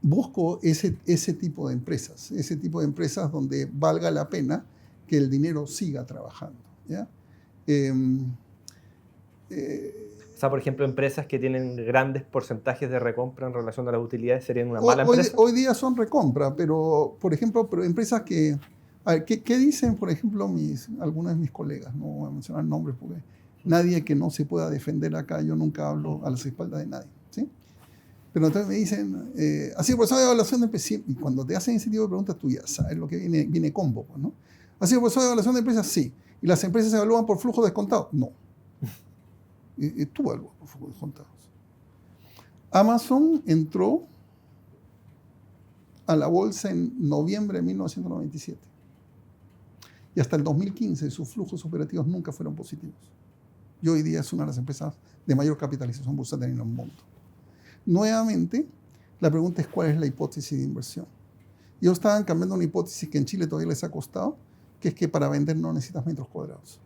busco ese tipo de empresas donde valga la pena que el dinero siga trabajando, ¿ya? O sea, por ejemplo, empresas que tienen grandes porcentajes de recompra en relación a las utilidades serían una mala empresa. Hoy día son recompra, pero, por ejemplo, empresas que... A ver, ¿qué dicen, por ejemplo, algunos de mis colegas? No voy a mencionar nombres porque nadie que no se pueda defender acá, yo nunca hablo a las espaldas de nadie, ¿sí? Pero entonces me dicen, así por eso de evaluación de empresas, y cuando te hacen ese tipo de preguntas, tú ya sabes lo que viene combo, ¿no? Así por eso de evaluación de empresas, sí. ¿Y las empresas se evalúan por flujo descontado? No. Tú evalúas por flujos descontados. Amazon entró a la bolsa en noviembre de 1997. Y hasta el 2015 sus flujos operativos nunca fueron positivos. Y hoy día es una de las empresas de mayor capitalización bursátil en el mundo. Nuevamente, la pregunta es cuál es la hipótesis de inversión. Ellos estaban cambiando una hipótesis que en Chile todavía les ha costado, que es que para vender no necesitas metros cuadrados.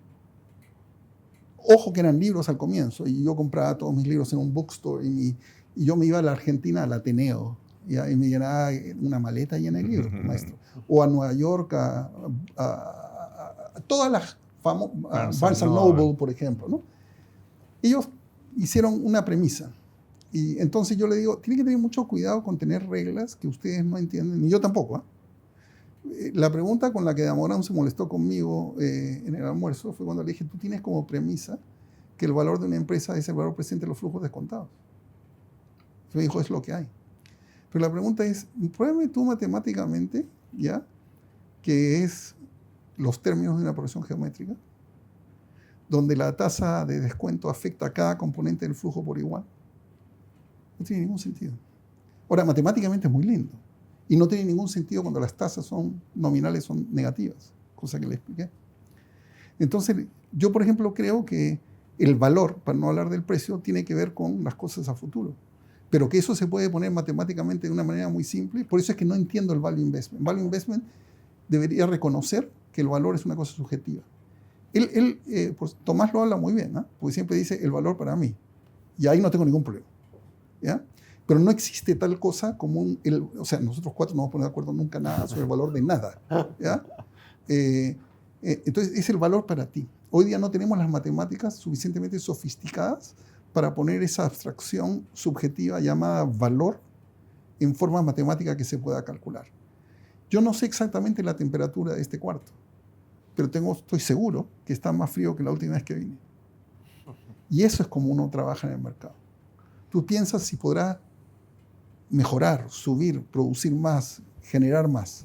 Ojo que eran libros al comienzo, y yo compraba todos mis libros en un bookstore, y yo me iba a la Argentina, al Ateneo, y me llenaba una maleta llena de libros, maestro. O a Nueva York, a todas las famosas, Barnes & Noble, por ejemplo, ¿no? Ellos hicieron una premisa. Y entonces yo le digo, tienen que tener mucho cuidado con tener reglas que ustedes no entienden, ni yo tampoco, ¿eh? La pregunta con la que Damorán se molestó conmigo en el almuerzo fue cuando le dije, tú tienes como premisa que el valor de una empresa es el valor presente de los flujos descontados. Me dijo, es lo que hay. Pero la pregunta es, pruébame tú matemáticamente, ¿ya?, que es los términos de una progresión geométrica, donde la tasa de descuento afecta a cada componente del flujo por igual. No tiene ningún sentido. Ahora, matemáticamente es muy lindo. Y no tiene ningún sentido cuando las tasas son nominales, son negativas, cosa que le expliqué. Entonces, yo, por ejemplo, creo que el valor, para no hablar del precio, tiene que ver con las cosas a futuro. Pero que eso se puede poner matemáticamente de una manera muy simple. Por eso es que no entiendo el value investment. Value investment debería reconocer que el valor es una cosa subjetiva. Pues Tomás lo habla muy bien, ¿no? Porque siempre dice el valor para mí. Y ahí no tengo ningún problema, ¿ya? Pero no existe tal cosa como o sea, nosotros cuatro no vamos a poner de acuerdo nunca nada sobre el valor de nada, ¿ya? Entonces, es el valor para ti. Hoy día no tenemos las matemáticas suficientemente sofisticadas para poner esa abstracción subjetiva llamada valor en forma matemática que se pueda calcular. Yo no sé exactamente la temperatura de este cuarto, pero estoy seguro que está más frío que la última vez que vine. Y eso es como uno trabaja en el mercado. Tú piensas si podrá mejorar, subir, producir más, generar más.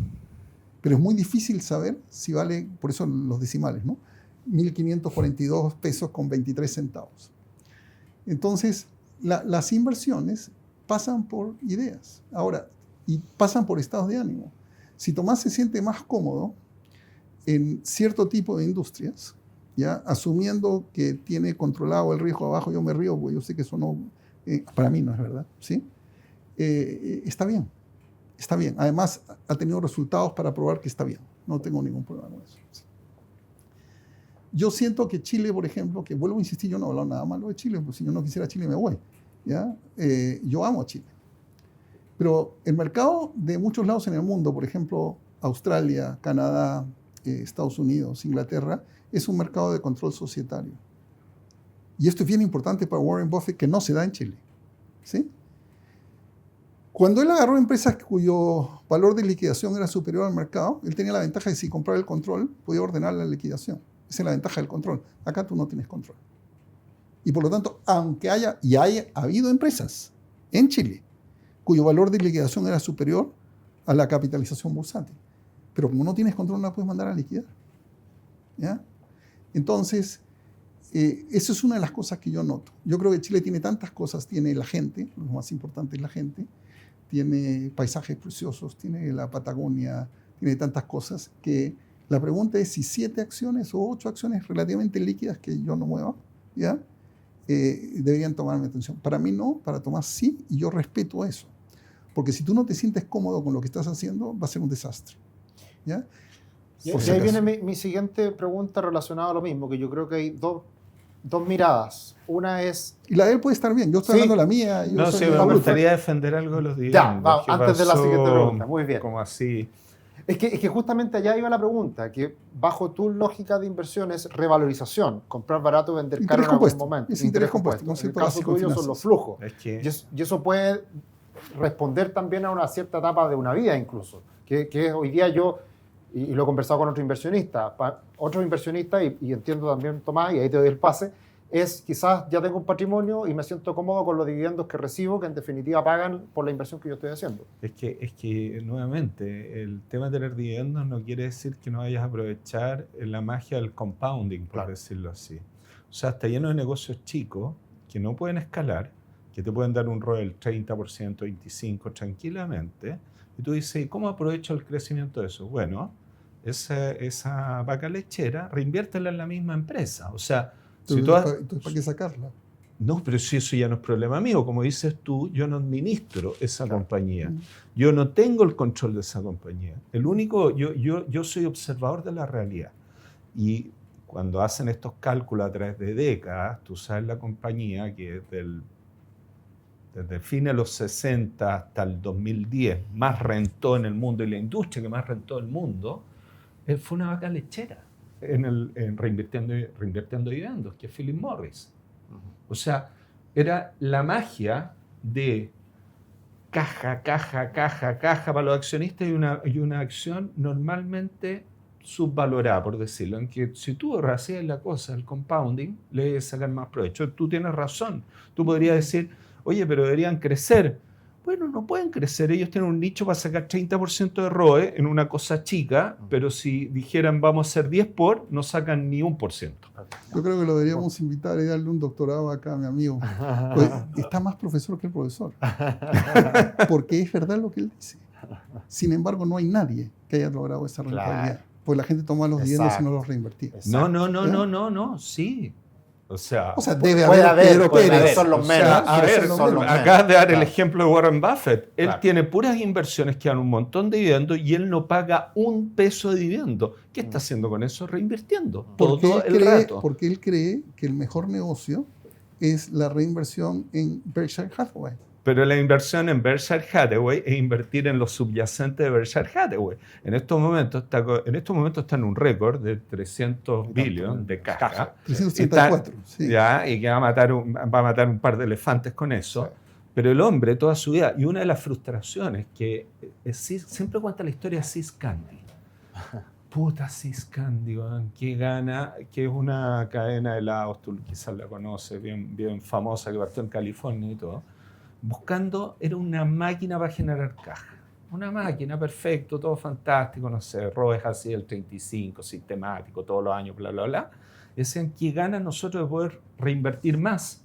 Pero es muy difícil saber si vale, por eso los decimales, ¿no? 1.542 pesos con 23 centavos. Entonces, las inversiones pasan por ideas. Ahora, y pasan por estados de ánimo. Si Tomás se siente más cómodo en cierto tipo de industrias, ¿ya? Asumiendo que tiene controlado el riesgo abajo, yo me río porque yo sé que eso no, para mí no es verdad, ¿sí? Está bien, está bien. Además, ha tenido resultados para probar que está bien. No tengo ningún problema con eso. Yo siento que Chile, por ejemplo, que vuelvo a insistir, yo no he hablado nada malo de Chile, pues si yo no quisiera Chile me voy, ¿ya? Yo amo a Chile. Pero el mercado de muchos lados en el mundo, por ejemplo, Australia, Canadá, Estados Unidos, Inglaterra, es un mercado de control societario. Y esto es bien importante para Warren Buffett, que no se da en Chile, ¿sí? Cuando él agarró empresas cuyo valor de liquidación era superior al mercado, él tenía la ventaja de si compraba el control, podía ordenar la liquidación. Esa es la ventaja del control. Acá tú no tienes control. Y por lo tanto, aunque haya habido empresas en Chile cuyo valor de liquidación era superior a la capitalización bursátil, pero como no tienes control, no la puedes mandar a liquidar, ¿ya? Entonces, eso es una de las cosas que yo noto. Yo creo que Chile tiene tantas cosas. Tiene la gente, lo más importante es la gente. Tiene paisajes preciosos, tiene la Patagonia, tiene tantas cosas que la pregunta es si 7 acciones o 8 acciones relativamente líquidas que yo no mueva, ¿ya? Deberían tomarme atención. Para mí no, para Tomás sí, y yo respeto eso. Porque si tú no te sientes cómodo con lo que estás haciendo, va a ser un desastre, ¿ya? Y ahí viene mi siguiente pregunta relacionada a lo mismo, que yo creo que hay dos miradas. Una es... Y la de él puede estar bien. Yo estoy hablando de la mía. No, sí, me gustaría defender algo de los dividendos. Ya, vamos, antes de la siguiente pregunta. Muy bien. Como así. Es que justamente allá iba la pregunta, que bajo tu lógica de inversiones, revalorización, comprar barato, vender caro en algún momento. Es interés compuesto. En el caso tuyo son los flujos. Y eso puede responder también a una cierta etapa de una vida incluso. Que hoy día yo, y lo he conversado con otro inversionista, y entiendo también, Tomás, y ahí te doy el pase, es quizás ya tengo un patrimonio y me siento cómodo con los dividendos que recibo, que en definitiva pagan por la inversión que yo estoy haciendo. Es que nuevamente, el tema de tener dividendos no quiere decir que no vayas a aprovechar la magia del compounding, por decirlo así. O sea, está lleno de negocios chicos que no pueden escalar, que te pueden dar un ROE del 30%, 25% tranquilamente, y tú dices, ¿cómo aprovecho el crecimiento de eso? Bueno, esa vaca lechera, reinviértela en la misma empresa. O sea, entonces, ¿para qué sacarla? No, pero si eso ya no es problema mío. Como dices tú, yo no administro esa compañía. Yo no tengo el control de esa compañía. Yo soy observador de la realidad. Y cuando hacen estos cálculos a través de décadas, tú sabes la compañía que desde fines de los 60 hasta el 2010 más rentó en el mundo, y la industria que más rentó en el mundo, fue una vaca lechera en reinvirtiendo dividendos, que es Philip Morris. O sea, era la magia de caja para los accionistas y una acción normalmente subvalorada, por decirlo, en que si tú hacías la cosa, el compounding, le debes sacar más provecho. Tú tienes razón. Tú podrías decir, oye, pero deberían crecer. Bueno, no pueden crecer. Ellos tienen un nicho para sacar 30% de ROE en una cosa chica, pero si dijeran vamos a hacer 10 no sacan ni 1%. Yo creo que lo deberíamos invitar y darle un doctorado acá a mi amigo. Pues, está más profesor que el profesor. Porque es verdad lo que él dice. Sin embargo, no hay nadie que haya logrado esa rentabilidad. Pues la gente toma los dividendos y no los reinvertía. No, sí. O sea, debe puede haber, haber, Pedro Pérez. son los menos. A ver, son los acabas de dar el Claro. ejemplo de Warren Buffett. Él Claro. tiene puras inversiones que dan un montón de dividendos y él no paga un peso de dividendo. ¿Qué está haciendo con eso? Reinvirtiendo todo el rato. Porque él cree que el mejor negocio es la reinversión en Berkshire Hathaway. Pero la inversión en Berkshire Hathaway es invertir en los subyacentes de Berkshire Hathaway. En estos momentos está en un récord de 300 billones de caja. 334. Sí. Ya, y que va a matar un par de elefantes con eso. Sí. Pero el hombre, toda su vida, y una de las frustraciones que siempre cuenta la historia de Sis Candy. Puta Sis Candy, que gana, que es una cadena de helados, tú quizás la conoces, bien famosa, que partió en California y todo. Buscando, era una máquina para generar caja. Una máquina, perfecto, todo fantástico, no sé, ROEs así el 35, sistemático, todos los años, bla, bla, bla. Decían que gana nosotros de poder reinvertir más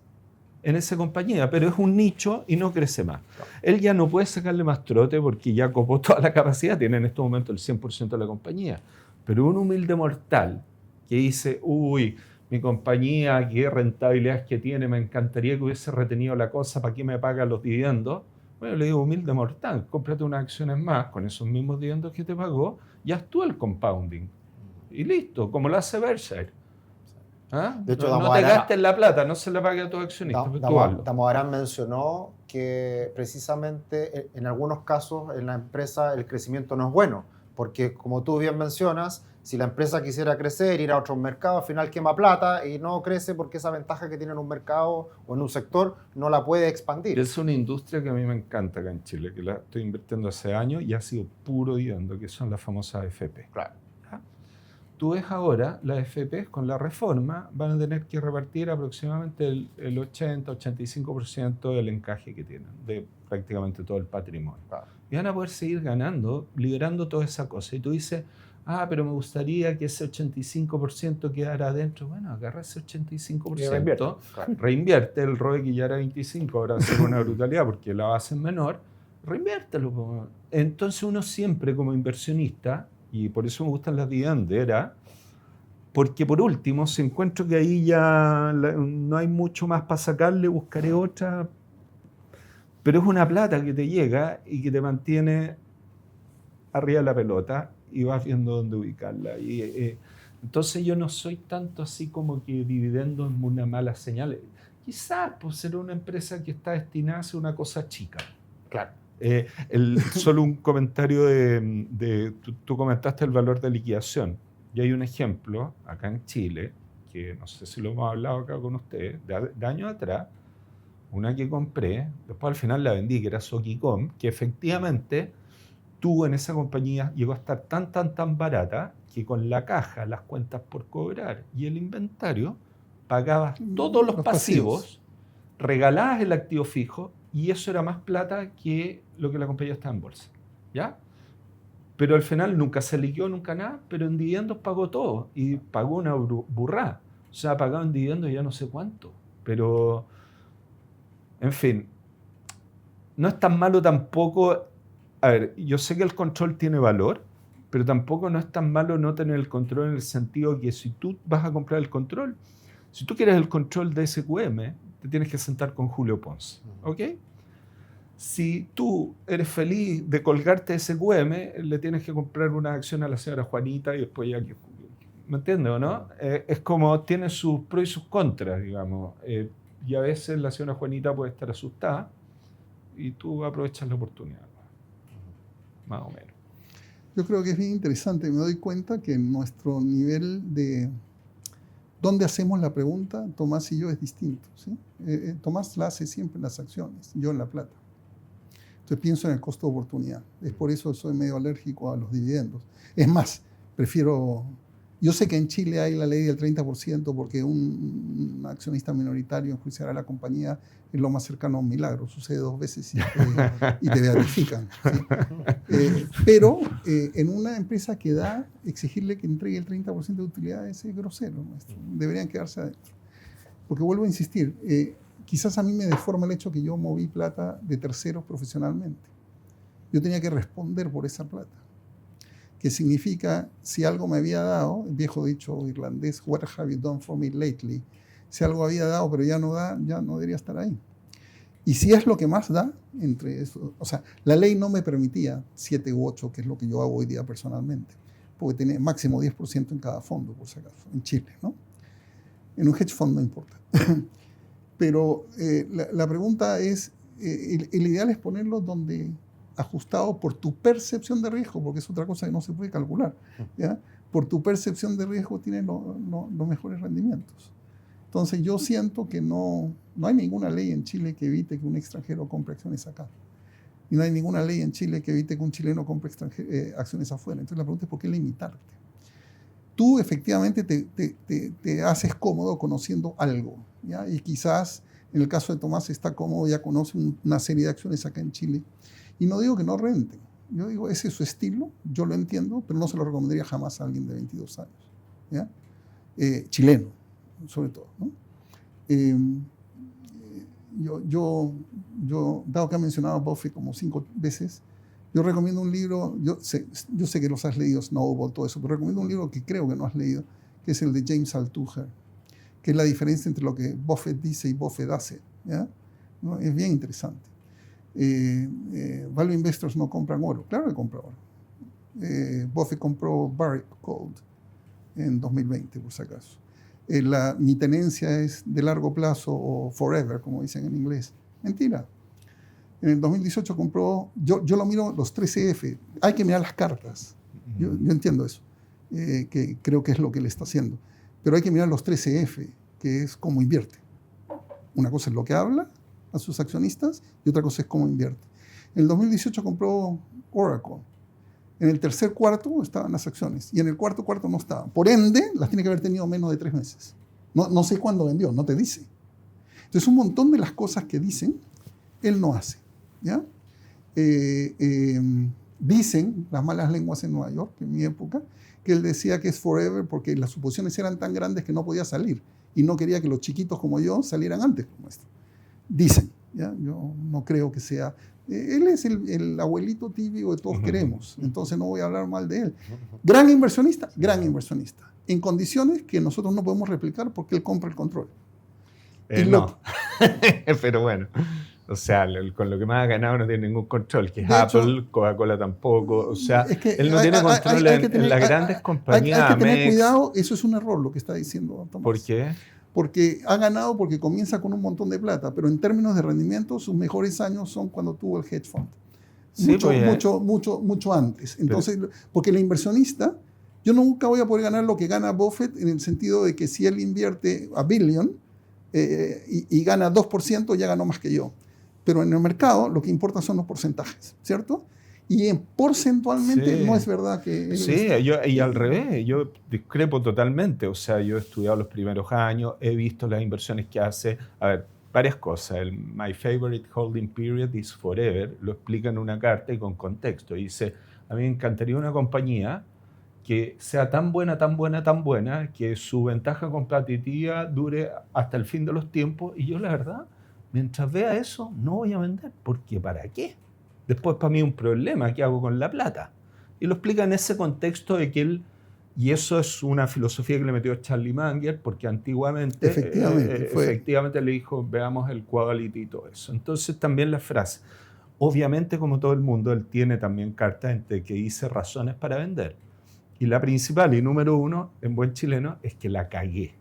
en esa compañía, pero es un nicho y no crece más. Él ya no puede sacarle más trote porque ya copó toda la capacidad, tiene en este momento el 100% de la compañía. Pero un humilde mortal que dice, uy, mi compañía, qué rentabilidades que tiene, me encantaría que hubiese retenido la cosa, ¿para qué me pagan los dividendos? Bueno, le digo, humilde mortal, cómprate unas acciones más con esos mismos dividendos que te pagó y haz tú el compounding. Y listo, como lo hace Berkshire. ¿Ah? De hecho, no te gastes la plata, no se la pague a tus accionistas. Damodaran mencionó que precisamente en algunos casos en la empresa el crecimiento no es bueno, porque como tú bien mencionas, si la empresa quisiera crecer, ir a otros mercados, al final quema plata y no crece porque esa ventaja que tiene en un mercado o en un sector no la puede expandir. Es una industria que a mí me encanta acá en Chile, que la estoy invirtiendo hace años y ha sido puro dividendo, que son las famosas AFP. Claro. Tú ves ahora, las AFP con la reforma van a tener que repartir aproximadamente el 80-85% del encaje que tienen, de prácticamente todo el patrimonio. Claro. Y van a poder seguir ganando, liberando toda esa cosa. Y tú dices, pero me gustaría que ese 85% quedara adentro. Bueno, agarra ese 85%, reinvierte el ROE que ya era 25, ahora va a ser una brutalidad porque la base es menor, reinviértelo. Entonces uno siempre como inversionista, y por eso me gustan las dividenderas, porque por último, si encuentro que ahí ya no hay mucho más para sacarle, buscaré otra, pero es una plata que te llega y que te mantiene arriba de la pelota y vas viendo dónde ubicarla. Entonces yo no soy tanto así como que dividendo es una mala señal. Quizás por ser una empresa que está destinada a ser una cosa chica. Claro. Solo un comentario tú comentaste el valor de liquidación. Y hay un ejemplo acá en Chile, que no sé si lo hemos hablado acá con ustedes, de años atrás, una que compré, después al final la vendí, que era Sokicom, que efectivamente tuvo en esa compañía, llegó a estar tan barata que con la caja, las cuentas por cobrar y el inventario, pagabas todos los pasivos, regalabas el activo fijo y eso era más plata que lo que la compañía estaba en bolsa. ¿Ya? Pero al final nunca se liquidó, nunca nada, pero en dividendos pagó todo y pagó una burrada. O sea, ha pagado en dividendos ya no sé cuánto. Pero, en fin, no es tan malo tampoco. A ver, yo sé que el control tiene valor, pero tampoco no es tan malo no tener el control en el sentido que si tú vas a comprar el control, si tú quieres el control de SQM, te tienes que sentar con Julio Ponce, ¿ok? Si tú eres feliz de colgarte de SQM, le tienes que comprar una acción a la señora Juanita y después ya... ¿Me entiendes o no? Es como tiene sus pros y sus contras, digamos. Y a veces la señora Juanita puede estar asustada y tú aprovechas la oportunidad. Más o menos. Yo creo que es bien interesante. Me doy cuenta que nuestro nivel de dónde hacemos la pregunta, Tomás y yo, es distinto. ¿Sí? Tomás la hace siempre en las acciones, yo en la plata. Entonces pienso en el costo de oportunidad. Es por eso soy medio alérgico a los dividendos. Es más, prefiero Yo sé que en Chile hay la ley del 30% porque un accionista minoritario enjuiciará a la compañía, es lo más cercano a un milagro. Sucede 2 veces y te beatifican. ¿Sí? Pero en una empresa que da, exigirle que entregue el 30% de utilidades es grosero, maestro. Deberían quedarse adentro. Porque vuelvo a insistir, quizás a mí me deforma el hecho que yo moví plata de terceros profesionalmente. Yo tenía que responder por esa plata. Que significa, si algo me había dado, el viejo dicho irlandés, what have you done for me lately? Si algo había dado pero ya no da, ya no debería estar ahí. Y si es lo que más da, entre eso, o sea, la ley no me permitía 7 u 8, que es lo que yo hago hoy día personalmente, porque tenía máximo 10% en cada fondo, por si acaso, en Chile, ¿no? En un hedge fund no importa. Pero la pregunta es, el ideal es ponerlo donde ajustado por tu percepción de riesgo, porque es otra cosa que no se puede calcular, ¿ya? Por tu percepción de riesgo tienes los mejores rendimientos. Entonces yo siento que no hay ninguna ley en Chile que evite que un extranjero compre acciones acá. Y no hay ninguna ley en Chile que evite que un chileno compre acciones afuera. Entonces la pregunta es, ¿por qué limitarte? Tú efectivamente te haces cómodo conociendo algo, ¿ya? Y quizás en el caso de Tomás está cómodo, ya conoce una serie de acciones acá en Chile. Y no digo que no renten. Yo digo, ese es su estilo, yo lo entiendo, pero no se lo recomendaría jamás a alguien de 22 años. ¿Ya? Chileno, sobre todo, ¿no? Dado que ha mencionado a Buffett como 5 veces, yo recomiendo un libro, yo sé que los has leído, Snowball, todo eso, pero recomiendo un libro que creo que no has leído, que es el de James Altucher, que es la diferencia entre lo que Buffett dice y Buffett hace. ¿Ya? ¿No? Es bien interesante. Value Investors no compran oro. Claro que compran oro. Buffett compró Barrick Gold en 2020, por si acaso. Mi tenencia es de largo plazo o forever, como dicen en inglés. Mentira. En el 2018 compró, yo lo miro los 13F. Hay que mirar las cartas. Yo entiendo eso, que creo que es lo que le está haciendo. Pero hay que mirar los 13F, que es cómo invierte. Una cosa es lo que habla a sus accionistas y otra cosa es cómo invierte. En el 2018 compró Oracle. En el tercer cuarto estaban las acciones y en el cuarto no estaban. Por ende, las tiene que haber tenido menos de 3 meses. No sé cuándo vendió, no te dice. Entonces, un montón de las cosas que dicen, él no hace. ¿Ya? Dicen las malas lenguas en Nueva York, en mi época, que él decía que es forever porque las suposiciones eran tan grandes que no podía salir y no quería que los chiquitos como yo salieran antes como esto. Dicen, ¿ya? Yo no creo que sea... Él es el abuelito tibio que todos queremos, entonces no voy a hablar mal de él. Gran inversionista, en condiciones que nosotros no podemos replicar porque él compra el control. No, pero bueno, o sea, con lo que más ha ganado no tiene ningún control, que es hecho, Apple, Coca-Cola tampoco, o sea, es que él no tiene control en las grandes compañías. Hay que tener cuidado, eso es un error lo que está diciendo Tomás. ¿Por qué? Porque ha ganado porque comienza con un montón de plata, pero en términos de rendimiento, sus mejores años son cuando tuvo el hedge fund. Sí, mucho antes. Entonces, porque el inversionista, yo nunca voy a poder ganar lo que gana Buffett en el sentido de que si él invierte $1 billion y gana 2%, ya ganó más que yo. Pero en el mercado lo que importa son los porcentajes, ¿cierto? Y porcentualmente no es verdad que... Y al revés, yo discrepo totalmente. O sea, yo he estudiado los primeros años, he visto las inversiones que hace. A ver, varias cosas. My favorite holding period is forever. Lo explica en una carta y con contexto. Dice, a mí me encantaría una compañía que sea tan buena, que su ventaja competitiva dure hasta el fin de los tiempos. Y yo, la verdad, mientras vea eso, no voy a vender. Porque ¿para qué? Después para mí es un problema, ¿qué hago con la plata? Y lo explica en ese contexto de que él, y eso es una filosofía que le metió Charlie Munger, porque antiguamente efectivamente le dijo, veamos el quality y todo eso. Entonces también la frase, obviamente como todo el mundo, él tiene también cartas entre que dice razones para vender. Y la principal y número 1, en buen chileno, es que la cagué.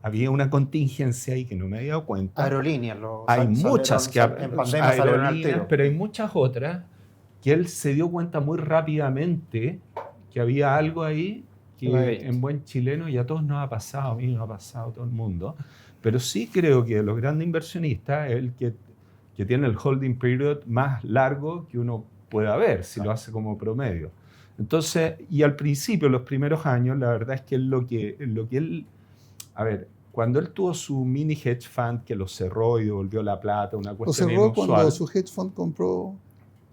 Había una contingencia ahí que no me había dado cuenta. Aerolíneas. Hay muchas que en pandemia salieron al tiro. pero hay muchas otras que él se dio cuenta muy rápidamente que había algo ahí que en buen chileno, y a todos nos ha pasado, a mí nos ha pasado, a todo el mundo. Pero sí creo que los grandes inversionistas es el que tiene el holding period más largo que uno pueda ver, si lo hace como promedio. Entonces, y al principio, los primeros años, la verdad es que lo que él, a ver, cuando él tuvo su mini hedge fund que lo cerró y devolvió la plata, una Lo cuestión cerró inusual. cuando su hedge fund compró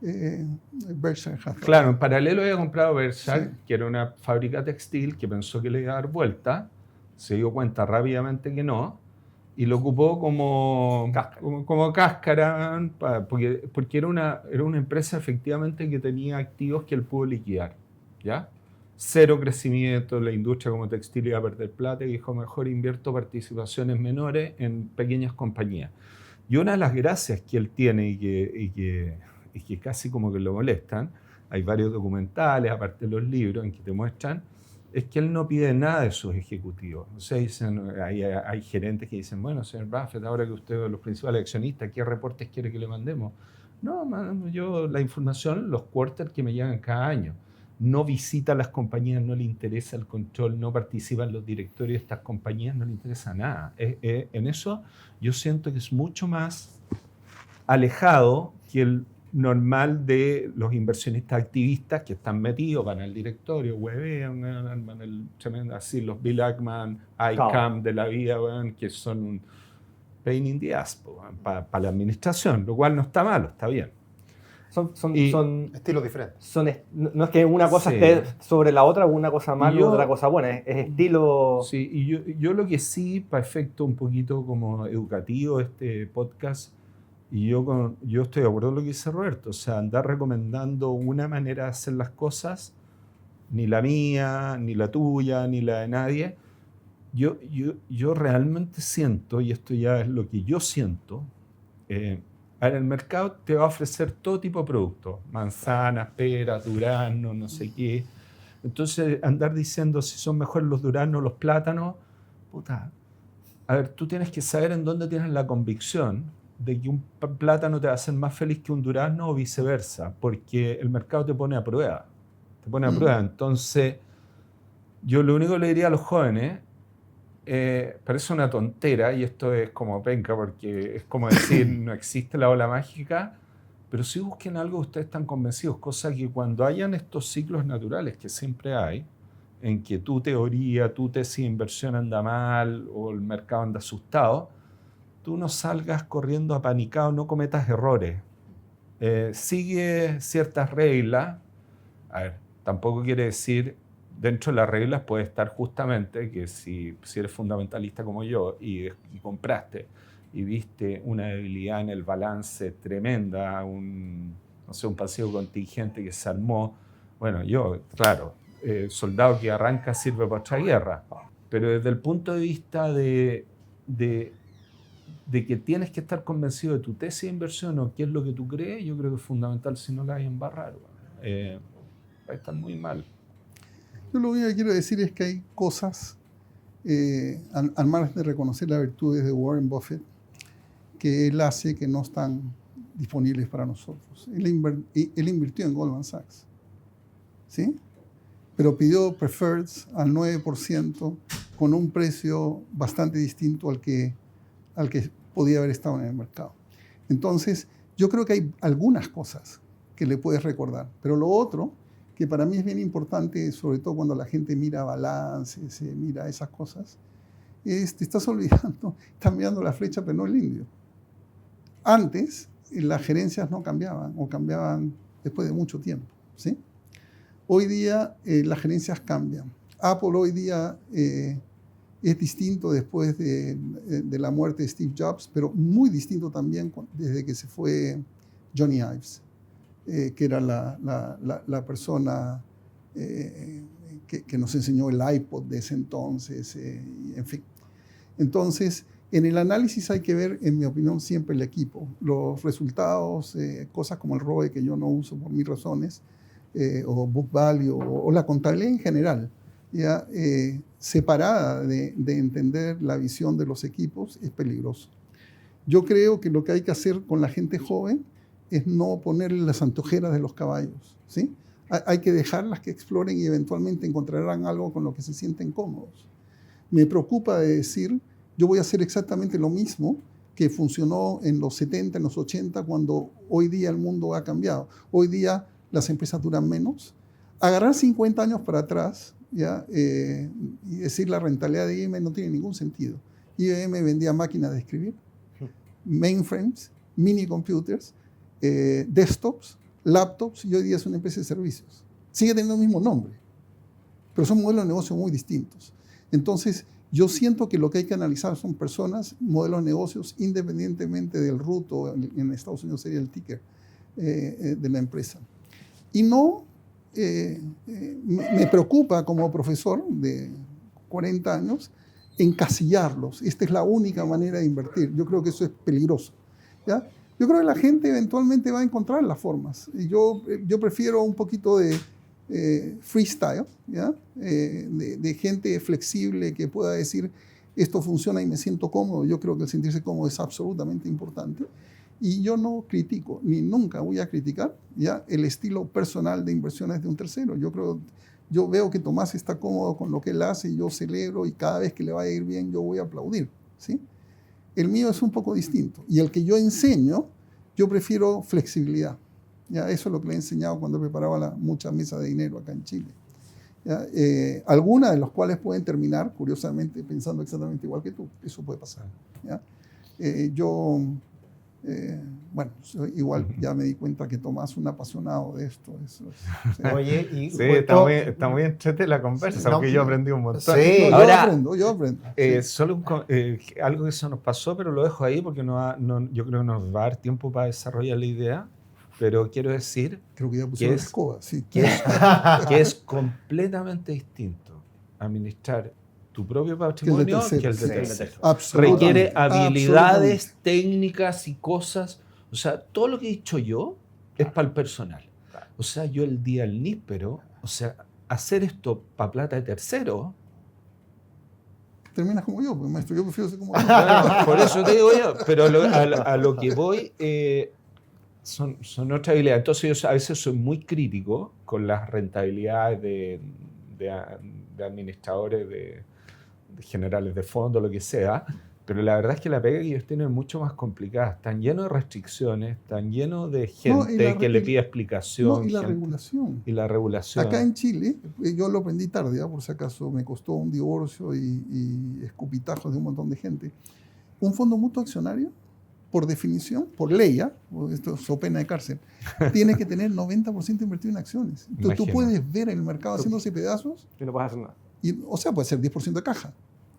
Berkshire Hathaway. Claro, en paralelo había comprado Berkshire, Sí. que era una fábrica textil que pensó que le iba a dar vuelta, se dio cuenta rápidamente que no, y lo ocupó como cáscara, porque era una empresa efectivamente que tenía activos que él pudo liquidar, ¿ya? Cero crecimiento, la industria como textil iba a perder plata y dijo, mejor invierto participaciones menores en pequeñas compañías. Y una de las gracias que él tiene y que casi como que lo molestan, hay varios documentales, aparte de los libros, en que te muestran, es que él no pide nada de sus ejecutivos. O sea, hay gerentes que dicen, bueno, señor Buffett, ahora que usted es los principales accionistas, ¿qué reportes quiere que le mandemos? No, yo la información, los quarters que me llegan cada año. No visita las compañías, no le interesa el control, no participa en los directorios de estas compañías, no le interesa nada. En eso yo siento que es mucho más alejado que el normal de los inversionistas activistas que están metidos, van al directorio, huevean, van así los Bill Ackman, ICAM de la vida, que son un pain in the ass para la administración, lo cual no está malo, está bien. Son estilos diferentes. No es que una cosa esté sobre la otra, una cosa mala o otra cosa buena, es estilo... Sí, y yo lo que sí, para efecto un poquito como educativo este podcast, y yo estoy de acuerdo con lo que dice Roberto, o sea, andar recomendando una manera de hacer las cosas, ni la mía, ni la tuya, ni la de nadie. Yo realmente siento, y esto ya es lo que yo siento, en el mercado te va a ofrecer todo tipo de productos, manzanas, peras, duraznos, no sé qué. Entonces, andar diciendo si son mejores los duraznos o los plátanos, puta. A ver, tú tienes que saber en dónde tienes la convicción de que un plátano te va a hacer más feliz que un durazno o viceversa, porque el mercado te pone a prueba. Te pone a prueba. Entonces, yo lo único que le diría a los jóvenes, parece una tontera, y esto es como penca, porque es como decir, no existe la ola mágica, pero sí busquen algo que ustedes están convencidos, cosa que cuando hayan estos ciclos naturales que siempre hay, en que tu teoría, tu tesis de inversión anda mal o el mercado anda asustado, tú no salgas corriendo apanicado, no cometas errores. Sigue ciertas reglas. A ver, tampoco quiere decir, dentro de las reglas puede estar justamente que si eres fundamentalista como yo y compraste y viste una debilidad en el balance tremenda, un pasivo contingente que se armó, bueno, claro, soldado que arranca sirve para otra guerra, pero desde el punto de vista de que tienes que estar convencido de tu tesis de inversión o qué es lo que tú crees, yo creo que es fundamental. Si no la hay en barrar, va a estar muy mal. Yo lo único que quiero decir es que hay cosas, al margen de reconocer las virtudes de Warren Buffett, que él hace que no están disponibles para nosotros. Él invirtió en Goldman Sachs, ¿sí? Pero pidió preferreds al 9% con un precio bastante distinto al que podía haber estado en el mercado. Entonces, yo creo que hay algunas cosas que le puedes recordar, pero lo otro, que para mí es bien importante, sobre todo cuando la gente mira balances, mira esas cosas, es, te estás olvidando, estás mirando la flecha, pero no el indio. Antes, las gerencias no cambiaban, o cambiaban después de mucho tiempo, ¿sí? Hoy día, las gerencias cambian. Apple hoy día es distinto después de la muerte de Steve Jobs, pero muy distinto también desde que se fue Johnny Ives, que era la persona que nos enseñó el iPod de ese entonces, en fin. Entonces, en el análisis hay que ver, en mi opinión, siempre el equipo. Los resultados, cosas como el ROE, que yo no uso por mis razones, o book value, o la contabilidad en general, ya separada de entender la visión de los equipos, es peligroso. Yo creo que lo que hay que hacer con la gente joven es no ponerle las antojeras de los caballos, ¿sí? Hay que dejarlas que exploren y eventualmente encontrarán algo con lo que se sienten cómodos. Me preocupa de decir, yo voy a hacer exactamente lo mismo que funcionó en los 70, en los 80, cuando hoy día el mundo ha cambiado. Hoy día las empresas duran menos, Agarrar 50 años para atrás, ¿ya? Y decir la rentabilidad de IBM no tiene ningún sentido. IBM vendía máquinas de escribir, mainframes, mini computers, desktops, laptops, y hoy día es una empresa de servicios. Sigue teniendo el mismo nombre, pero son modelos de negocio muy distintos. Entonces, yo siento que lo que hay que analizar son personas, modelos de negocios, independientemente del root, o en Estados Unidos sería el ticker de la empresa. Y no, me preocupa como profesor de 40 años encasillarlos. Esta es la única manera de invertir. Yo creo que eso es peligroso, ¿ya? Yo creo que la gente eventualmente va a encontrar las formas. Y yo prefiero un poquito de freestyle, ¿ya? De gente flexible que pueda decir esto funciona y me siento cómodo. Yo creo que el sentirse cómodo es absolutamente importante. Y yo no critico, ni nunca voy a criticar, ¿ya? El estilo personal de inversiones de un tercero. Yo veo que Tomás está cómodo con lo que él hace y yo celebro, y cada vez que le vaya a ir bien yo voy a aplaudir, ¿sí? El mío es un poco distinto, y el que yo enseño, yo prefiero flexibilidad. ¿Ya? Eso es lo que le he enseñado cuando preparaba muchas mesas de dinero acá en Chile. ¿Ya? Algunas de las cuales pueden terminar, curiosamente, pensando exactamente igual que tú. Eso puede pasar. ¿Ya? Bueno, igual ya me di cuenta que Tomás es un apasionado de esto. Eso es, sí. Oye, y Sí, está muy entrete la conversa, No, aunque yo aprendí un montón. Sí. No, Ahora, yo aprendo. Sí. solo algo que se nos pasó, pero lo dejo ahí porque yo creo que nos va a dar tiempo para desarrollar la idea, pero quiero decir Creo que ya pusieron la es- escoba, sí. que es completamente distinto administrar tu propio patrimonio tercero. que el de Sí. tercero. Absolutamente, Requiere habilidades absolutamente. técnicas y cosas. O sea, todo lo que he dicho yo es para el personal. O sea, yo el día del níspero, o sea, hacer esto para plata de tercero, Terminas como yo, pues, maestro. Yo prefiero ser como yo. bueno, por eso te digo yo, pero a lo que voy son otras habilidades. Entonces yo a veces soy muy crítico con las rentabilidades de administradores, de generales de fondo, lo que sea, pero la verdad es que la pega que ellos tienen es mucho más complicada. Están llenos de restricciones, están llenos de gente que le pide explicación. No, y la gente- regulación. y la regulación. Acá en Chile, yo lo aprendí tarde, por si acaso me costó un divorcio y escupitajos de un montón de gente. Un fondo mutuo accionario, por definición, por ley, esto es so pena de cárcel, tiene que tener 90% invertido en acciones. Entonces tú Imagina. puedes ver el mercado haciéndose pedazos, Y no puedes hacer nada. o sea, puede ser 10% de caja,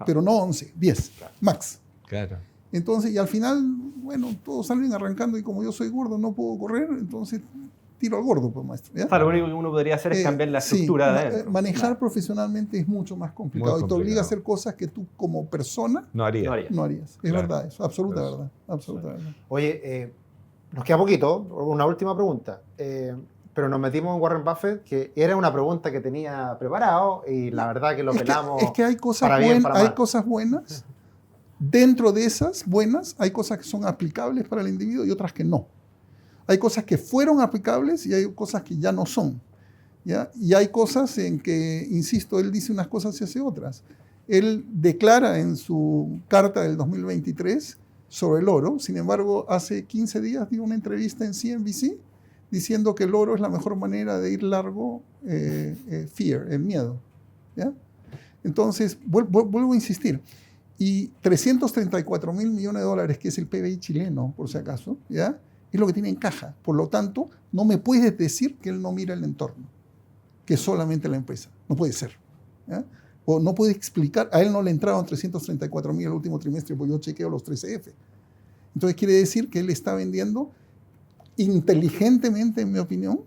pero no 11, 10, max. Claro. Entonces, y al final, bueno, todos salen arrancando y como yo soy gordo, no puedo correr, entonces tiro al gordo, pues, maestro. ¿ya? O sea, lo único que uno podría hacer es cambiar la Sí, estructura de adentro. manejar Claro. profesionalmente es mucho más complicado Muy y te obliga a complicado. hacer cosas que tú como persona No haría. No haría. no harías. Es Claro. verdad eso, absoluta Eso. verdad, absoluta verdad. Oye, nos queda poquito, una última pregunta. Pero nos metimos en Warren Buffett, que era una pregunta que tenía preparado y la verdad que lo pelamos. Es que hay cosas, para bien, para hay mal. cosas buenas. Dentro de esas buenas hay cosas que son aplicables para el individuo y otras que no. Hay cosas que fueron aplicables y hay cosas que ya no son. ¿Ya? Y hay cosas en que, insisto, él dice unas cosas y hace otras. Él declara en su carta del 2023 sobre el oro, sin embargo, hace 15 días dio una entrevista en CNBC diciendo que el oro es la mejor manera de ir largo, fear, el miedo. ¿Ya? Entonces, vuelvo a insistir. Y 334 mil millones de dólares, que es el PBI chileno, por si acaso, ¿ya? Es lo que tiene en caja. Por lo tanto, no me puedes decir que él no mira el entorno, que es solamente la empresa. No puede ser. ¿Ya? O no puede explicar, a él no le entraron 334 mil el último trimestre, porque yo chequeo los 13F. Entonces quiere decir que él está vendiendo inteligentemente, en mi opinión,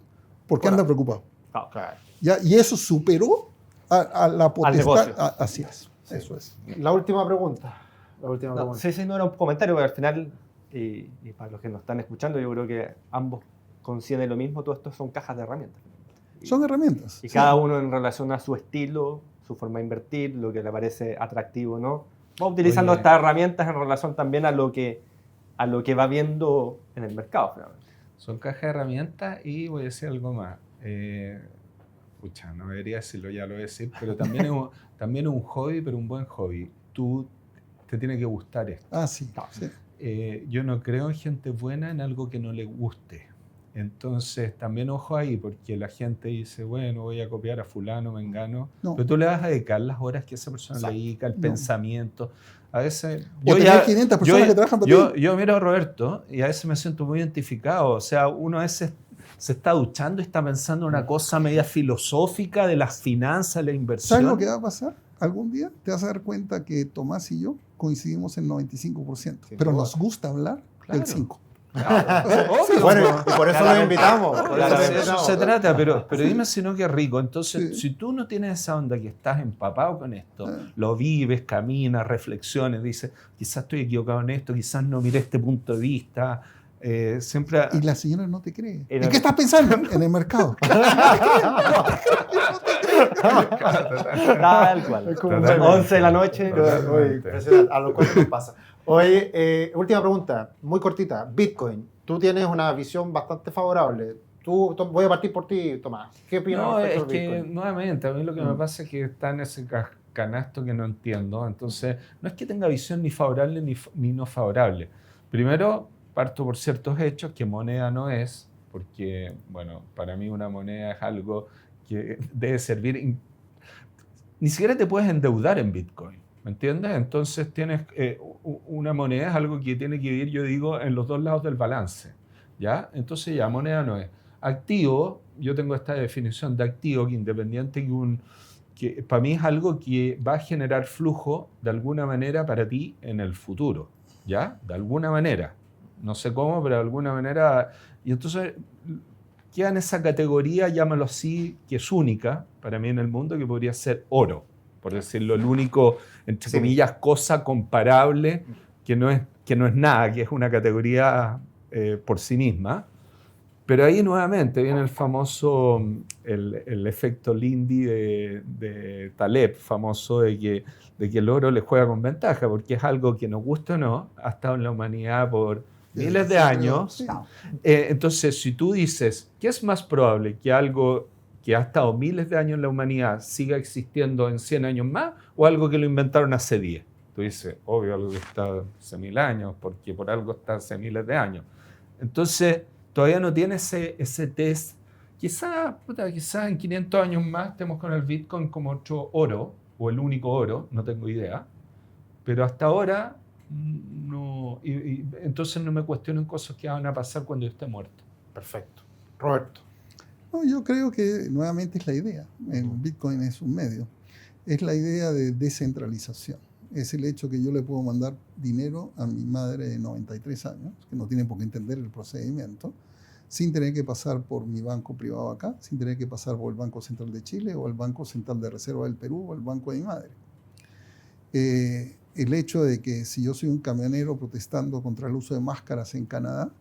porque anda preocupado. Ah, claro. ¿Ya? Y eso superó a la potestad. negocio. Así es, eso es. La última pregunta. La última No, pregunta. sí, no era un comentario, pero al final, y para los que nos están escuchando, yo creo que ambos coinciden en lo mismo, todo esto son cajas de herramientas. Son herramientas. Y sí. cada uno en relación a su estilo, su forma de invertir, lo que le parece atractivo o no, va utilizando Oye. estas herramientas en relación también a lo que va viendo en el mercado. Finalmente. Son cajas de herramientas y voy a decir algo más. No debería decirlo, ya lo voy a decir, pero también también es un hobby, pero un buen hobby. Tú te tiene que gustar esto. Ah, sí. sí. Yo no creo en gente buena en algo que no le guste. Entonces, también ojo ahí, porque la gente dice, bueno, voy a copiar a fulano, mengano, No. pero tú le vas a dedicar las horas que esa persona Exacto. le dedica, el No. pensamiento. A veces... O tener 500 personas que trabajan para ti. Yo miro a Roberto y a veces me siento muy identificado. O sea, uno a veces se está duchando y está pensando en una cosa media filosófica de las finanzas, la inversión. ¿Sabes lo que va a pasar? Algún día te vas a dar cuenta que Tomás y yo coincidimos en 95%, Sin pero duda. nos gusta hablar Claro. del 5%. Claro, obvio, Bueno, po. y por eso lo invitamos. por eso lo De eso invitamos. se trata, pero dime si no, qué rico. Entonces, Sí. si tú no tienes esa onda que estás empapado con esto, Ah. lo vives, caminas, reflexiones, dices, quizás estoy equivocado en esto, quizás no miré este punto de vista, siempre... Y la señora no te cree. En ¿En el- qué estás pensando? En el mercado. Tal cual. Es como un Totalmente. meme. 11 de la noche. Totalmente. Oye, impresionante. A lo cual nos pasa. Oye, última pregunta, muy cortita. Bitcoin. Tú tienes una visión bastante favorable. Voy a partir por ti, Tomás. ¿Qué opinas No, respecto es al que Bitcoin? nuevamente, a mí lo que me pasa es que está en ese canasto que no entiendo. Entonces, no es que tenga visión ni favorable ni no favorable. Primero, parto por ciertos hechos que moneda no es, porque, bueno, para mí una moneda es algo que debe servir. Ni siquiera te puedes endeudar en Bitcoin, ¿me entiendes? Entonces, tienes una moneda es algo que tiene que vivir, yo digo, en los dos lados del balance, ¿ya? Entonces, ya, moneda no es. Activo, yo tengo esta definición de activo que independiente que para mí es algo que va a generar flujo de alguna manera para ti en el futuro, ¿ya? De alguna manera. No sé cómo, pero de alguna manera. Y entonces queda en esa categoría, llámalo así, que es única para mí en el mundo, que podría ser oro, por decirlo, el único, entre Sí. comillas, cosa comparable que no es nada, que es una categoría por sí misma. Pero ahí nuevamente viene el famoso, el efecto Lindy de Taleb, famoso de que el oro le juega con ventaja, porque es algo que nos gusta o no, ha estado en la humanidad por miles de años. Sí. Entonces, si tú dices, ¿qué es más probable? ¿Que algo que ha estado miles de años en la humanidad siga existiendo en 100 años más o algo que lo inventaron hace 10? Tú dices, obvio, algo que está hace 1000 años, porque por algo está hace miles de años. Entonces, todavía no tiene ese test. Quizá en 500 años más estemos con el Bitcoin como otro oro, o el único oro, no tengo idea. Pero hasta ahora, no. Y entonces no me cuestionen cosas que van a pasar cuando yo esté muerto. Perfecto. Roberto. No, yo creo que nuevamente es la idea. El Bitcoin es un medio. Es la idea de descentralización. Es el hecho que yo le puedo mandar dinero a mi madre de 93 años, que no tiene por qué entender el procedimiento, sin tener que pasar por mi banco privado acá, sin tener que pasar por el Banco Central de Chile o el Banco Central de Reserva del Perú o el banco de mi madre. El hecho de que si yo soy un camionero protestando contra el uso de máscaras en Canadá,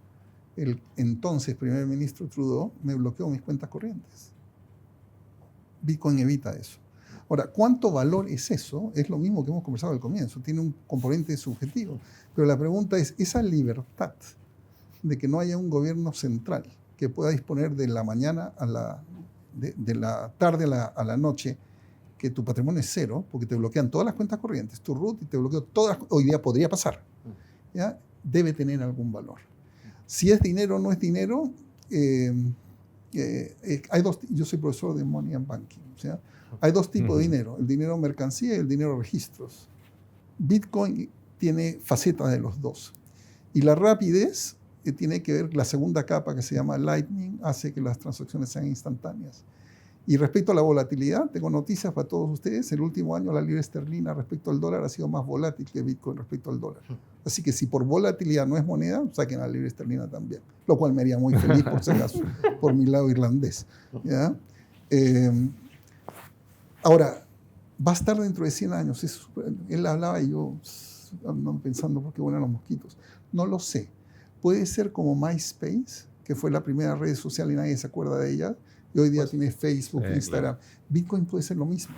el entonces primer ministro Trudeau me bloqueó mis cuentas corrientes. Bitcoin evita eso. Ahora, ¿cuánto valor es eso? Es lo mismo que hemos conversado al comienzo, tiene un componente subjetivo. Pero la pregunta es, esa libertad de que no haya un gobierno central que pueda disponer de la mañana de la tarde a la noche, que tu patrimonio es cero, porque te bloquean todas las cuentas corrientes, tu root, y te bloquean todas, hoy día podría pasar, ¿ya? Debe tener algún valor. Si es dinero o no es dinero, hay dos, yo soy profesor de Money and Banking, ¿sí? Hay dos tipos de dinero, el dinero mercancía y el dinero registros. Bitcoin tiene facetas de los dos. Y la rapidez tiene que ver, la segunda capa que se llama Lightning, hace que las transacciones sean instantáneas. Y respecto a la volatilidad, tengo noticias para todos ustedes. El último año la libra esterlina respecto al dólar ha sido más volátil que Bitcoin respecto al dólar. Así que si por volatilidad no es moneda, saquen a la libra esterlina también. Lo cual me haría muy feliz, por si acaso, por mi lado irlandés. ¿Ya? Ahora, va a estar dentro de 100 años. Él hablaba y yo ando pensando por qué vuelan los mosquitos. No lo sé. Puede ser como MySpace, que fue la primera red social y nadie se acuerda de ella. Y hoy día tiene Facebook, Instagram. Claro. Bitcoin puede ser lo mismo.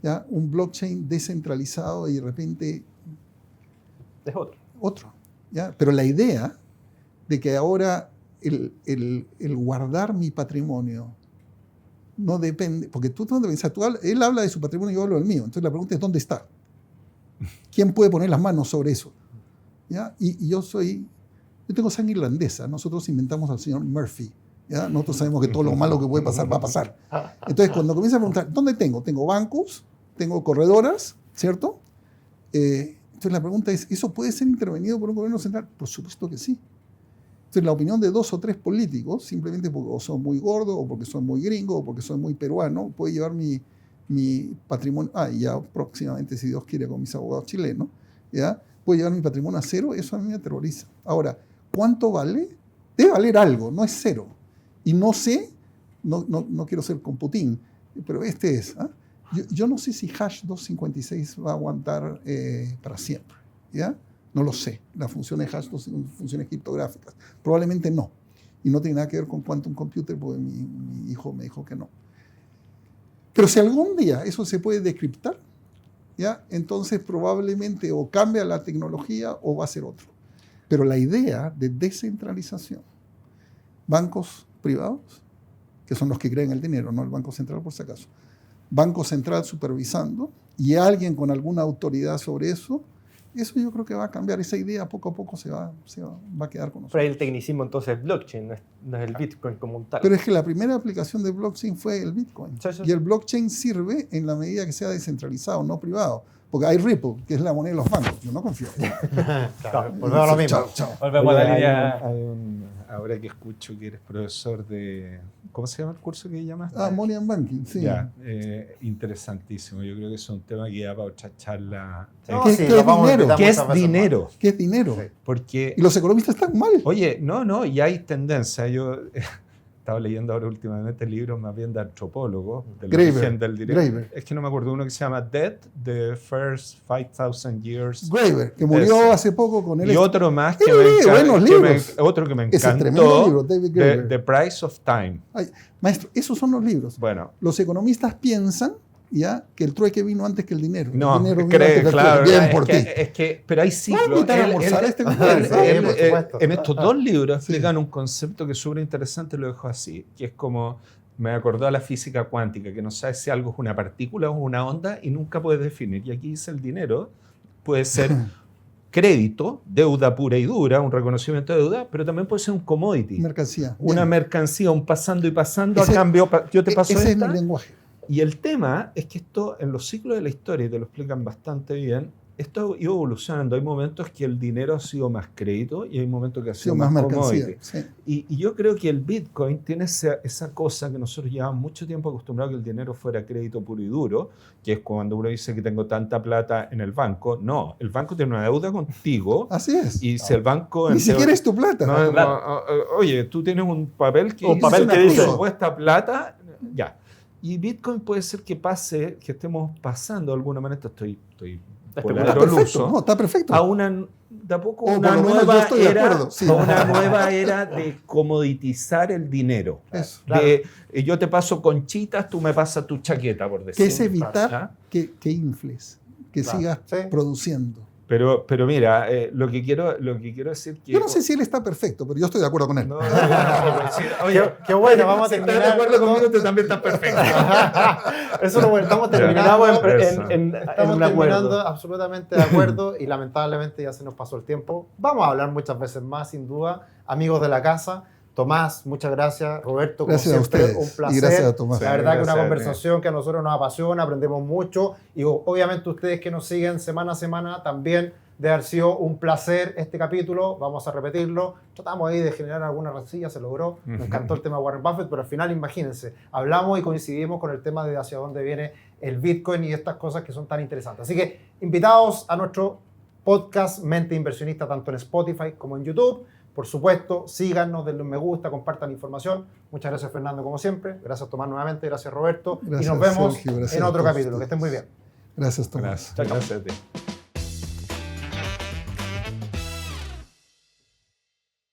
¿Ya? Un blockchain descentralizado y de repente... Es otro. ¿Ya? Pero la idea de que ahora el guardar mi patrimonio no depende... Porque tú no debes pensar, él habla de su patrimonio y yo hablo del mío. Entonces la pregunta es, ¿dónde está? ¿Quién puede poner las manos sobre eso? ¿Ya? Y yo soy Yo tengo sangre irlandesa. Nosotros inventamos al señor Murphy. ¿Ya? Nosotros sabemos que todo lo malo que puede pasar va a pasar. Entonces, cuando comienza a preguntar, ¿dónde tengo? Tengo bancos, tengo corredoras, ¿cierto? Entonces la pregunta es, ¿eso puede ser intervenido por un gobierno central? Por supuesto que sí. Entonces la opinión de 2 o 3 políticos, simplemente porque o son muy gordos, o porque son muy gringos, o porque son muy peruano, puede llevar mi patrimonio, y ya próximamente, si Dios quiere, con mis abogados chilenos, ¿ya? Puede llevar mi patrimonio a cero. Eso a mí me aterroriza. Ahora, ¿cuánto vale? Debe valer algo, no es cero. Y no sé, no quiero ser con Putin, pero este es. Yo no sé si hash 256 va a aguantar para siempre. ¿Ya? No lo sé. Las funciones hash son funciones criptográficas. Probablemente no. Y no tiene nada que ver con quantum computer, porque mi hijo me dijo que no. Pero si algún día eso se puede decriptar, ¿ya? Entonces probablemente o cambia la tecnología o va a ser otro. Pero la idea de descentralización, bancos privados, que son los que crean el dinero, no el Banco Central por si acaso, Banco Central supervisando y alguien con alguna autoridad sobre eso yo creo que va a cambiar. Esa idea poco a poco se va a quedar con nosotros. Pero el tecnicismo entonces es blockchain, no es el Bitcoin como un tal. Pero es que la primera aplicación de blockchain fue el Bitcoin. Sí. Y el blockchain sirve en la medida que sea descentralizado, no privado. Porque hay Ripple, que es la moneda de los bancos. Yo no confío. Claro, volvemos a lo mismo. Chao. Volvemos a la Oye, línea. ahora que escucho que eres profesor de... ¿Cómo se llama el curso que llamaste? Money and Banking, sí. Ya, interesantísimo. Yo creo que es un tema que da para otra charla. No, ¿Qué- sí, qué lo es vamos a dinero? invitar ¿Qué es muchas veces dinero? ¿Qué es dinero? Sí. Porque, Y los economistas están mal. oye, no, y hay tendencia. Yo estaba leyendo ahora últimamente libros más bien de antropólogos, del Graeber, origen del dinero. Graeber. Es que no me acuerdo uno que se llama Debt, The First 5,000 Years. Graeber, que murió Ese. hace poco con él. Y otro más que Él lee buenos libros. otro que me Ese es tremendo encantó, libro, David Graeber. The Price of Time. Ay, maestro, esos son los libros. Bueno, Los economistas piensan ya que el trueque vino antes que el dinero. no, El dinero vino cree, antes que el claro, trueque. Bien por ti. es que, pero hay ciclos. Vamos a invitar a almorzar a este compadre. Sí, por supuesto. En estos 2 libros Sí. explican un concepto que es súper interesante, lo dejo así, que es como, me acordó a la física cuántica, que no sabes si algo es una partícula o una onda y nunca puedes definir. Y aquí dice el dinero, puede ser crédito, deuda pura y dura, un reconocimiento de deuda, pero también puede ser un commodity, Mercancía. una Bien. mercancía, un pasando y pasando, Ese- a cambio, yo te paso Ese es esta. mi lenguaje. Y el tema es que esto, en los ciclos de la historia, y te lo explican bastante bien, esto ha ido evolucionando. Hay momentos que el dinero ha sido más crédito y hay momentos que ha Ha sido sido más commodity. mercancía. Sí. Y yo creo que el Bitcoin tiene esa cosa que nosotros llevamos mucho tiempo acostumbrados a que el dinero fuera crédito puro y duro, que es cuando uno dice que tengo tanta plata en el banco. No, el banco tiene una deuda contigo Así es. y si el banco... Ni siquiera es tu plata. oye, tú tienes un papel que Un papel que tu dice- supuesta plata, ya. Y Bitcoin puede ser que pase, que estemos pasando de alguna manera, estoy Está voladero perfecto. luso, No, está perfecto. a una, de a poco O una por lo menos yo nueva estoy de era, acuerdo, sí. a una nueva era de comoditizar el dinero. Eso. De, yo te paso conchitas, tú me pasas tu chaqueta, por decir. Que es evitar ¿Ah? que infles, que Claro. sigas Sí. produciendo. Pero mira, lo que quiero decir que... Yo no sé si él está perfecto, pero yo estoy de acuerdo con él. No, sí, oye, Qué bueno, vamos a si estás terminar. de acuerdo conmigo, tú también estás perfecto. Eso lo bueno, estamos terminando. Terminamos en Estamos un terminando acuerdo. absolutamente de acuerdo y lamentablemente ya se nos pasó el tiempo. Vamos a hablar muchas veces más, sin duda. Amigos de la casa, Tomás, muchas gracias. Roberto, como Gracias a siempre, ustedes. un placer. Y gracias a Tomás. La verdad que Gracias una a ti. conversación que a nosotros nos apasiona, aprendemos mucho y obviamente ustedes que nos siguen semana a semana también de haber sido un placer este capítulo. Vamos a repetirlo. Tratamos ahí de generar alguna rencilla, se logró. Me encantó el tema de Warren Buffett, pero al final imagínense, hablamos y coincidimos con el tema de hacia dónde viene el Bitcoin y estas cosas que son tan interesantes. Así que invitados a nuestro podcast Mente Inversionista tanto en Spotify como en YouTube. Por supuesto, síganos, denle un me gusta, compartan información. Muchas gracias, Fernando, como siempre. Gracias, Tomás, nuevamente. Gracias, Roberto. Gracias, y nos vemos Sergio. Gracias en a otro todos capítulo. Que ustedes. estén muy bien. Gracias, Tomás. Gracias a ti.